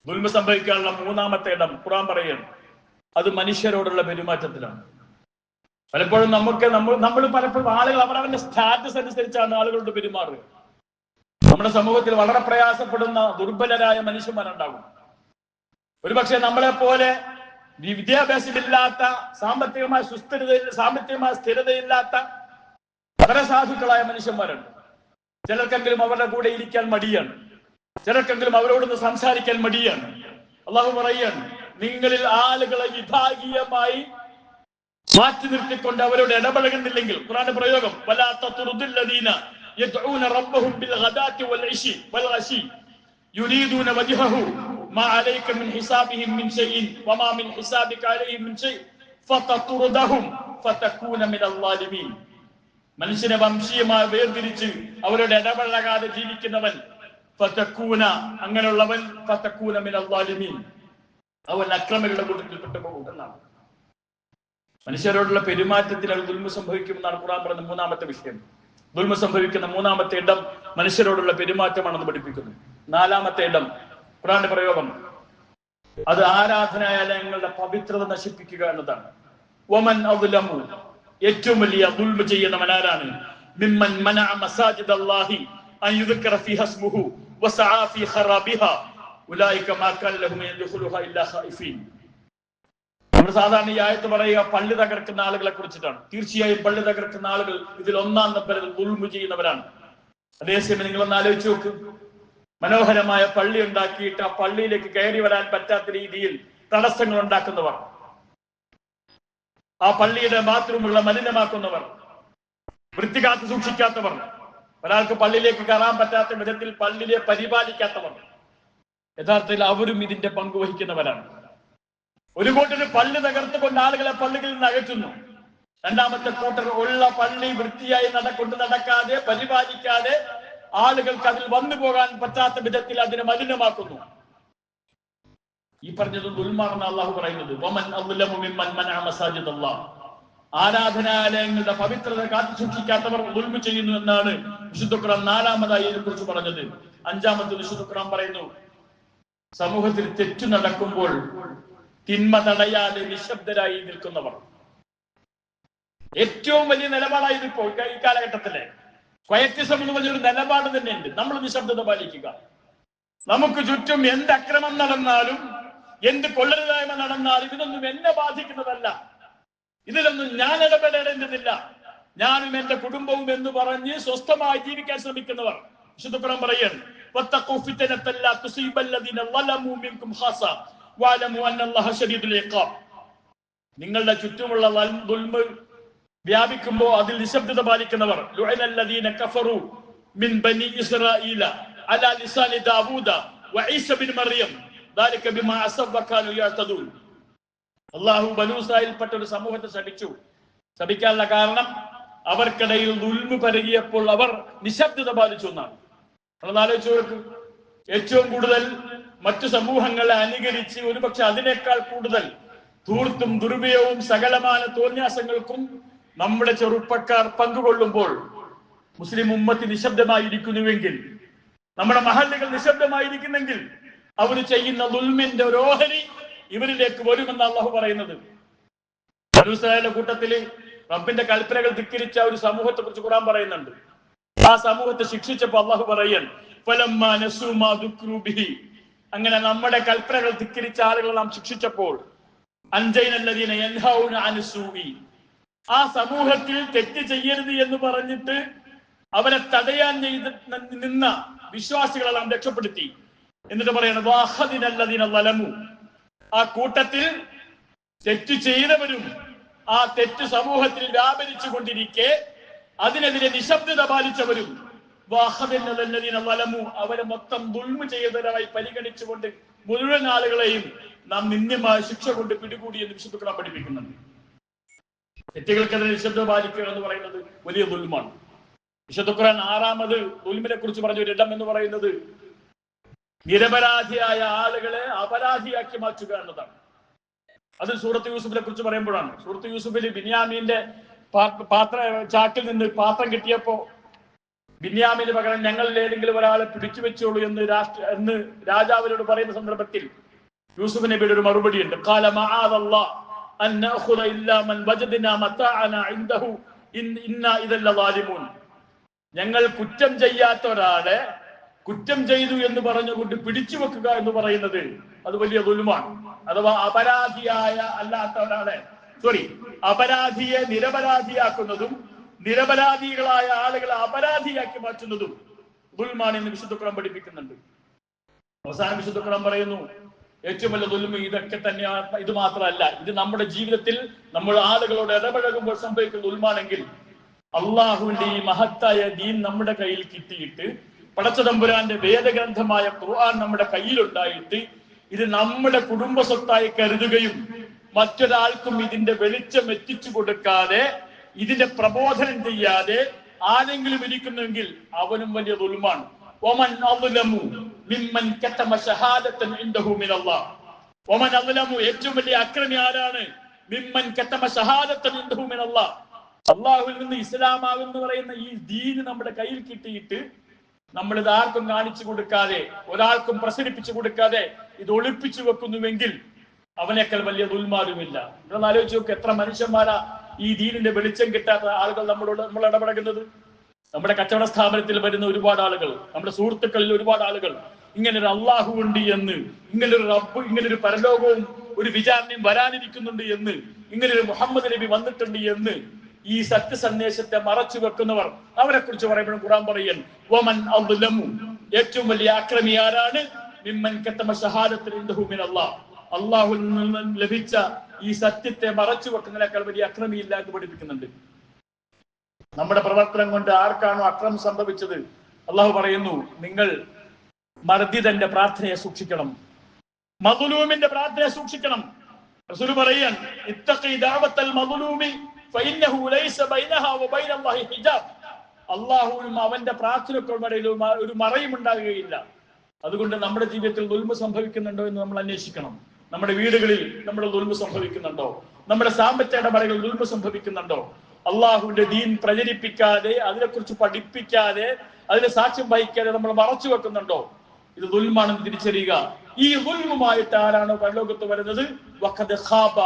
ദുൽമ സംഭവിക്കാനുള്ള മൂന്നാമത്തെ ഇടം ഖുർആൻ പറയുന്നു, അത് മനുഷ്യരോടുള്ള പെരുമാറ്റത്തിലാണ്. പലപ്പോഴും നമ്മൾ പലപ്പോഴും ആളുകൾ അവരവന്റെ സ്റ്റാറ്റസ് അനുസരിച്ചാണ് ആളുകളോട് പെരുമാറുക. നമ്മുടെ സമൂഹത്തിൽ വളരെ പ്രയാസപ്പെടുന്ന ദുർബലരായ മനുഷ്യന്മാരുണ്ടാകും. ഒരുപക്ഷെ നമ്മളെ പോലെ വിദ്യാഭ്യാസമില്ലാത്ത, സാമ്പത്തികമായ സ്ഥിരതയില്ലാത്ത വളരെ സാധുക്കളായ മനുഷ്യന്മാരുണ്ട്. ചിലർക്കെങ്കിലും അവരുടെ കൂടെ ഇരിക്കാൻ മടിയാണ്, ചിലർക്കെങ്കിലും അവരോടൊന്ന് സംസാരിക്കാൻ മടിയാണ്. അല്ലാഹു പറയുകയാണ്, നിങ്ങളിൽ ആളുകളെ വിഭാഗീയമായി മാറ്റി നിർത്തിക്കൊണ്ട് അവരോട് ഇടപഴകുന്നില്ലെങ്കിൽ, ഖുർആന്റെ പ്രയോഗം വലാ തത്റുദില്ലദീന യദ്ഊന റബ്ബഹും ബിൽ ഗദാത്തി വൽ അശി യുരീദൂന വജ്ഹഹു മാ അലൈക മിൻ ഹിസാബിഹിം മിൻ ഷൈഇൻ വമാ മിൻ ഹിസാബിക അലൈഹിം മിൻ ഷൈ ഫതത്റുദഹും ഫതകൂന മിനൽ ളാലിമീൻ. മനുഷ്യനെ വംശീയമായി വേർതിരിച്ച് അവരോട് ഇടപഴകാതെ ജീവിക്കുന്നവൻ ഫതകൂന, അങ്ങനെയുള്ളവൻ ഫതകൂന മിനൽ ളാലിമീൻ, അവൻ അക്രമികളുടെ കൂട്ടത്തിൽപ്പെട്ടു പോകും എന്നാണ്. മനുഷ്യരോടുള്ള പെരുമാറ്റത്തിൽ അത് ദുൽമ സംഭവിക്കുമെന്നാണ് ഖുർആൻ പറയുന്ന മൂന്നാമത്തെ വിഷയം. ദുൽമ സംഭവിക്കുന്ന മൂന്നാമത്തെ ഇടം മനുഷ്യരോടുള്ള പെരുമാറ്റമാണെന്ന് പഠിപ്പിക്കുന്നു. നാലാമത്തെ ഇടം ഖുർആന്റെ പ്രയോഗം, അത് ആരാധനാലയങ്ങളുടെ പവിത്രത നശിപ്പിക്കുക എന്നതാണ്. വമൻ അദ്ലമു, ഏറ്റവും വലിയ ദുൽമ ചെയ്യുന്നവൻ ആരാണ്? മിമ്മൻ മനഅ മസാജിദല്ലാഹി അൻ യുദ്കറ ഫീഹാ ഇസ്മുഹു വസആ ഫീ ഖറാബിഹാ ഉലൈക മാ കാന ലഹും യദ്ഖുലുഹാ ഇല്ലാ ഖായിഫീൻ. നമ്മൾ സാധാരണ ഈ ആയത്ത് പറയുക പള്ളി തകർക്കുന്ന ആളുകളെ കുറിച്ചിട്ടാണ്. തീർച്ചയായും പള്ളി തകർക്കുന്ന ആളുകൾ ഇതിൽ ഒന്നാം നമ്പറിൽ ദുൽമ ചെയ്യുന്നവരാണ്. അതേസമയം നിങ്ങളൊന്ന് ആലോചിച്ച് നോക്ക്, മനോഹരമായ പള്ളി ഉണ്ടാക്കിയിട്ട് ആ പള്ളിയിലേക്ക് കയറി വരാൻ പറ്റാത്ത രീതിയിൽ തടസ്സങ്ങൾ ഉണ്ടാക്കുന്നവർ, ആ പള്ളിയുടെ ബാത്റൂമുകളെ മലിനമാക്കുന്നവർ, വൃത്തികാത്ത് സൂക്ഷിക്കാത്തവർ, ഒരാൾക്ക് പള്ളിയിലേക്ക് കയറാൻ പറ്റാത്ത വിധത്തിൽ പള്ളിയെ പരിപാലിക്കാത്തവർ, യഥാർത്ഥത്തിൽ അവരും ഇതിന്റെ പങ്കുവഹിക്കുന്നവരാണ്. ഒരു കൂട്ടർ പള്ളി തകർത്തുകൊണ്ട് ആളുകളെ പള്ളിയിൽ നിന്ന് അകറ്റുന്നു. രണ്ടാമത്തെ കൂട്ടർ ഉള്ള പള്ളി വൃത്തിയായി നടക്കാതെ പരിപാലിക്കാതെ ആളുകൾക്ക് അതിൽ വന്നു പോകാൻ പറ്റാത്ത വിധത്തിൽ അതിനെ മലിനമാക്കുന്നു. ഈ പറഞ്ഞത് ദുൽമാണെന്ന് അള്ളാഹു പറയുന്നത്. വമൻ അദ്ലമു മിമ്മൻ മനഅ മസാജിദല്ലാഹ്, ആരാധനാലയങ്ങളുടെ പവിത്രത കാത്തു സൂക്ഷിക്കാത്തവർ ദുൽമ ചെയ്യുന്നു എന്നാണ് വിശുദ്ധ ഖുർആൻ നാലാമതായി ഇതിനെ കുറിച്ച് പറഞ്ഞത്. അഞ്ചാമത്തെ വിശുദ്ധ ഖുർആൻ പറയുന്നു, സമൂഹത്തിൽ തെറ്റു നടക്കുമ്പോൾ തിന്മ തടയാതെ നിശബ്ദരായി നിൽക്കുന്നവർ. ഏറ്റവും വലിയ നിലപാടായത് ഇപ്പോൾ ഈ കാലഘട്ടത്തിലെ ക്വയറ്റിസം എന്ന് പറഞ്ഞൊരു നിലപാട് തന്നെയുണ്ട്. നമ്മൾ നിശബ്ദത പാലിക്കുക. നമുക്ക് ചുറ്റും എന്ത് അക്രമം നടന്നാലും, എന്ത് കൊള്ളരുതായ്മ നടന്നാലും ഇതൊന്നും എന്നെ ബാധിക്കുന്നതല്ല, ഇതിലൊന്നും ഞാൻ ഇടപെടേണ്ടതില്ല. ഞാനും എന്റെ കുടുംബവും എന്ന് പറഞ്ഞ് സ്വസ്ഥമായി ജീവിക്കാൻ ശ്രമിക്കുന്നവർ, വിശുദ്ധ ഖുർആൻ പറയാണ് വത്തഖൂ ഫിത്നതൻ ലാ തുസീബല്ലദീന ളലമൂ മിൻകും ഖാസ വഅലമൂ അന്നല്ലാഹ ശദീദുൽ ഇഖാബ്. നിങ്ങളുടെ ചുറ്റുമുള്ള ദുൽമ് വ്യാപിക്കുമ്പോൾ അതിൽ നിശബ്ദത പാലിക്കുന്നവർ, ലുഅനല്ലദീന കഫറു മിൻ ബനി ഇസ്രായീല അലാ ലിസാനി ദാവൂദ വഈസ ബിൻ മറിയം ദാലിക ബിമാ അസവ വകാനൂ യഅ്തദൂൻ. അല്ലാഹു ബനൂ ഇസ്രായേൽപ്പെട്ട ഒരു സമൂഹത്തെ ശപിച്ചു. ശപിക്കാനുള്ള കാരണം അവർക്കിടയിൽ ദുൽമ് പരകിയപ്പോൾ അവർ നിശബ്ദത പാലിച്ചു എന്നാണ്. ആലോചിച്ചു നോക്ക്, ഏറ്റവും കൂടുതൽ മറ്റു സമൂഹങ്ങളെ അനുകരിച്ച് ഒരുപക്ഷെ അതിനേക്കാൾ കൂടുതൽ ധൂർത്തും ദുർവ്യയവും സകലമായ തോന്യാസങ്ങൾക്കും നമ്മുടെ ചെറുപ്പക്കാർ പങ്കുകൊള്ളുമ്പോൾ മുസ്ലിം ഉമ്മത്ത് നിശബ്ദമായിരിക്കുന്നുവെങ്കിൽ, നമ്മുടെ മഹല്ലുകൾ നിശബ്ദമായിരിക്കുന്നെങ്കിൽ അവർ ചെയ്യുന്ന ദുൽമിന്റെ ഒരു ഓഹരി ഇവരിലേക്ക് വരുമെന്ന് അല്ലാഹു പറയുന്നത്. ബനൂ ഇസ്രായേലിന്റെ കൂട്ടത്തില് റബ്ബിന്റെ കൽപ്പനകൾ ധിക്കരിച്ച ഒരു സമൂഹത്തെ കുറിച്ച് ഖുർആൻ പറയുന്നുണ്ട്. ആ സമൂഹത്തെ ശിക്ഷിച്ചപ്പോൾ അല്ലാഹു പറയാണ് ഫലമ്മാ നസൂ മാ ദുക്രു ബിഹി, അങ്ങനെ നമ്മുടെ കൽപ്പനകൾ ധിക്കരിച്ച ആളുകളെ നാം ശിക്ഷിച്ചപ്പോൾ അൻജൈനല്ലദീന യൻഹൗന അൻസൂഇ, ആ സമൂഹത്തിൽ തെറ്റ് ചെയ്യരുത് എന്ന് പറഞ്ഞിട്ട് അവരെ തടയാൻ നിന്ന വിശ്വാസികളെ നാം രക്ഷപ്പെടുത്തി. എന്നിട്ട് പറയണം വാഹദിനല്ലദീന ളലമു, ആ കൂട്ടത്തിൽ തെറ്റ് ചെയ്തവരും ആ തെറ്റ് സമൂഹത്തിൽ വ്യാപരിച്ചു കൊണ്ടിരിക്കെ അതിനെതിരെ നിശബ്ദത പാലിച്ചവരും വാഹദിനല്ലദീന ളലമു, അവരെ മൊത്തം ദുൽമ് ചെയ്തവരായി പരിഗണിച്ചുകൊണ്ട് മുഴുവൻ ആളുകളെയും നാം നിന്ദ്യമായ ശിക്ഷ കൊണ്ട് പിടികൂടി എന്ന് വിശുദ്ധ ഖുർആൻ പഠിപ്പിക്കുന്നുണ്ട്. തെറ്റുകൾക്കെതിരെ നിശബ്ദത പാലിക്കുക എന്ന് പറയുന്നത് വലിയ ദുൽമാണ്. വിശുദ്ധ ഖുർആൻ ആറാമത് ദുൽമിനെ കുറിച്ച് പറഞ്ഞ ഒരിടം എന്ന് പറയുന്നത് നിരപരാധിയായ ആളുകളെ അപരാധിയാക്കി മാറ്റുക എന്നതാണ്. അത് സൂറത്ത് യൂസുഫിനെ കുറിച്ച് പറയുമ്പോഴാണ്. സൂറത്ത് യൂസുഫിൽ ബിന്യാമീന്റെ ചാക്കിൽ നിന്ന് പാത്രം കിട്ടിയപ്പോ ബിന്യാമീന് പകരം ഞങ്ങളിൽ ഏതെങ്കിലും ഒരാളെ പിടിച്ചു വെച്ചോളൂ എന്ന് രാജാവിനോട് പറയുന്ന സന്ദർഭത്തിൽ യൂസുഫ് നബിയുടെ ഒരു മറുപടി ഉണ്ട്. ഖാല മഅദല്ലാഹ് അൻ നഅഖുദ ഇല്ലാ മൻ വജദ്നാ മതാഅന ഇൻദഹു ഇന്നാ ഇദൽ ളാലിമൂൻ. ഞങ്ങൾ കുറ്റം ചെയ്യാത്ത ഒരാളെ കുറ്റം ചെയ്തു എന്ന് പറഞ്ഞുകൊണ്ട് പിടിച്ചു വെക്കുക എന്ന് പറയുന്നത് അത് വലിയ ദുൽമാണ്. അഥവാ അപരാധിയായ അല്ലാത്ത ഒരാളെ അപരാധിയെ നിരപരാധിയാക്കുന്നതും നിരപരാധികളായ ആളുകളെ അപരാധിയാക്കി മാറ്റുന്നതും ദുൽമാണ് എന്ന് വിശുദ്ധ ഖുർആൻ പഠിപ്പിക്കുന്നുണ്ട്. അവസാനം വിശുദ്ധ ഖുർആൻ പറയുന്നു ഏറ്റവും വലിയ ദുൽമ ഇതൊക്കെ തന്നെയാണ്. ഇത് മാത്രമല്ല, ഇത് നമ്മുടെ ജീവിതത്തിൽ നമ്മൾ ആളുകളോട് ഇടപഴകുമ്പോൾ സംഭവിക്കുന്ന ദുൽമാണെങ്കിൽ അള്ളാഹുവിന്റെ ഈ മഹത്തായ ദീൻ നമ്മുടെ കയ്യിൽ കിട്ടിയിട്ട് പടച്ചതമ്പുരാന്റെ വേദഗ്രന്ഥമായ ഖുർആൻ നമ്മുടെ കയ്യിലുണ്ടായിട്ട് ഇത് നമ്മുടെ കുടുംബ സ്വത്തായി കരുതുകയും മറ്റൊരാൾക്കും ഇതിന്റെ വെളിച്ചം എത്തിച്ചു കൊടുക്കാതെ ഇതിന്റെ പ്രബോധനം ചെയ്യാതെ ആരെങ്കിലും ഇരിക്കുന്നുവെങ്കിൽ അവനും വലിയ ദുൽമാണ്. ഒമൻ അദ്ലമു മിമ്മൻ കതമ ഷഹാദതൻ ഇൻദഹു മിനല്ലാഹ്. ഒമൻ അദ്ലമു, ഏറ്റവും വലിയ അക്രമി ആരാണ്? മിമ്മൻ കതമ ഷഹാദതൻ ഇൻദഹു മിനല്ലാഹ്. അല്ലാഹുവിൽ നിന്ന് ഇസ്ലാമാകുന്നു പറയുന്ന ഈ ദീൻ നമ്മുടെ കയ്യിൽ കിട്ടിയിട്ട് നമ്മൾ ഇത് ആർക്കും കാണിച്ചു കൊടുക്കാതെ ഒരാൾക്കും പ്രസരിപ്പിച്ചു കൊടുക്കാതെ ഇത് ഒളിപ്പിച്ചു വെക്കുന്നുവെങ്കിൽ അവനേക്കാൾ വലിയ ദുൽമാരുമില്ല. ഇതൊന്ന് ആലോചിച്ച് നോക്ക്, എത്ര മനുഷ്യന്മാരാ ഈ ദീനിന്റെ വെളിച്ചം കിട്ടാത്ത ആളുകൾ നമ്മൾ ഇടപെടുന്നത്. നമ്മുടെ കച്ചവട സ്ഥാപനത്തിൽ വരുന്ന ഒരുപാട് ആളുകൾ, നമ്മുടെ സുഹൃത്തുക്കളിൽ ഒരുപാട് ആളുകൾ ഇങ്ങനെ ഒരു അള്ളാഹു ഉണ്ട് എന്ന്, ഇങ്ങനെ ഒരു റബ്ബ്, ഇങ്ങനെ ഒരു പരലോകവും ഒരു വിചാരണയും വരാനിരിക്കുന്നുണ്ട് എന്ന്, ഇങ്ങനെ ഒരു മുഹമ്മദ് നബി വന്നിട്ടുണ്ട് എന്ന് ഈ സത്യ സന്ദേശത്തെ മറച്ചു വെക്കുന്നവർ, അവരെ കുറിച്ച് പറയുമ്പോൾ ഖുർആൻ പറയൻ വമൻ അദ്ലമു, ഏറ്റവും വലിയ അക്രമി ആരാണ്? മിമ്മൻ കതമ ഷഹാദതൻ ഇൻദഹു മിനല്ലാഹ്. അള്ളാഹുവിൽ നിന്ന് ലഭിച്ച ഈ സത്യത്തെ മറച്ചു വെക്കുന്നതിനേക്കാൾ വലിയ അക്രമിയില്ല എന്ന് പഠിപ്പിക്കുന്നുണ്ട്. നമ്മുടെ പ്രവർത്തനം കൊണ്ട് ആർക്കാണോ അക്രമം സംഭവിച്ചത് അള്ളാഹു പറയുന്നു നിങ്ങൾ മർദിദന്റെ പ്രാർത്ഥനയെ സൂക്ഷിക്കണം, മദ്ലൂമിന്റെ പ്രാർത്ഥനയെ സൂക്ഷിക്കണം. റസൂൽ പറയാൻ ഇത്തഖി ദഅവത്തൽ മദ്ലൂമി ഫഇന്നഹു ലൈസ ബൈനഹാ വബൈനല്ലാഹി ഹിജാബ്. അള്ളാഹുവിനും അവന്റെ പ്രാർത്ഥനയ്ക്കും ഇടയിൽ ഒരു മറയും ഉണ്ടാകുകയില്ല. അതുകൊണ്ട് നമ്മുടെ ജീവിതത്തിൽ ദുൽമ സംഭവിക്കുന്നുണ്ടോ എന്ന് നമ്മൾ അന്വേഷിക്കണം. നമ്മുടെ വീടുകളിൽ നമ്മുടെ ദുൽമ സംഭവിക്കുന്നുണ്ടോ? നമ്മുടെ സാമ്പത്തിക ഇടപാടുകളിൽ ദുൽമ സംഭവിക്കുന്നുണ്ടോ? അള്ളാഹുവിന്റെ ദീൻ പ്രചരിപ്പിക്കാതെ, അതിനെക്കുറിച്ച് പഠിപ്പിക്കാതെ, അതിനെ സാക്ഷ്യം വഹിക്കാതെ നമ്മൾ മറച്ചു വെക്കുന്നുണ്ടോ? ഇത് ദുൽമാണെന്ന് തിരിച്ചറിയുക. ഈ ദുൽമുമായിട്ട് ആരാണോ പരലോകത്ത് വരുന്നത്, വഖദ് ഖാബ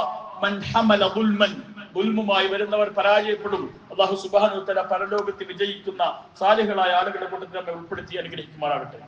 മൻ ഹമല ദുൽമൻ, ദുൽമുമായി വരുന്നവർ പരാജയപ്പെടും. അല്ലാഹു സുബ്ഹാനഹു വ തആല പരലോകത്ത് വിജയിക്കുന്ന സാലിഹുകളായ ആളുകളുടെ കൂട്ടത്തിൽ നമ്മെ ഉൾപ്പെടുത്തി അനുഗ്രഹിക്കുമാറാകട്ടെ.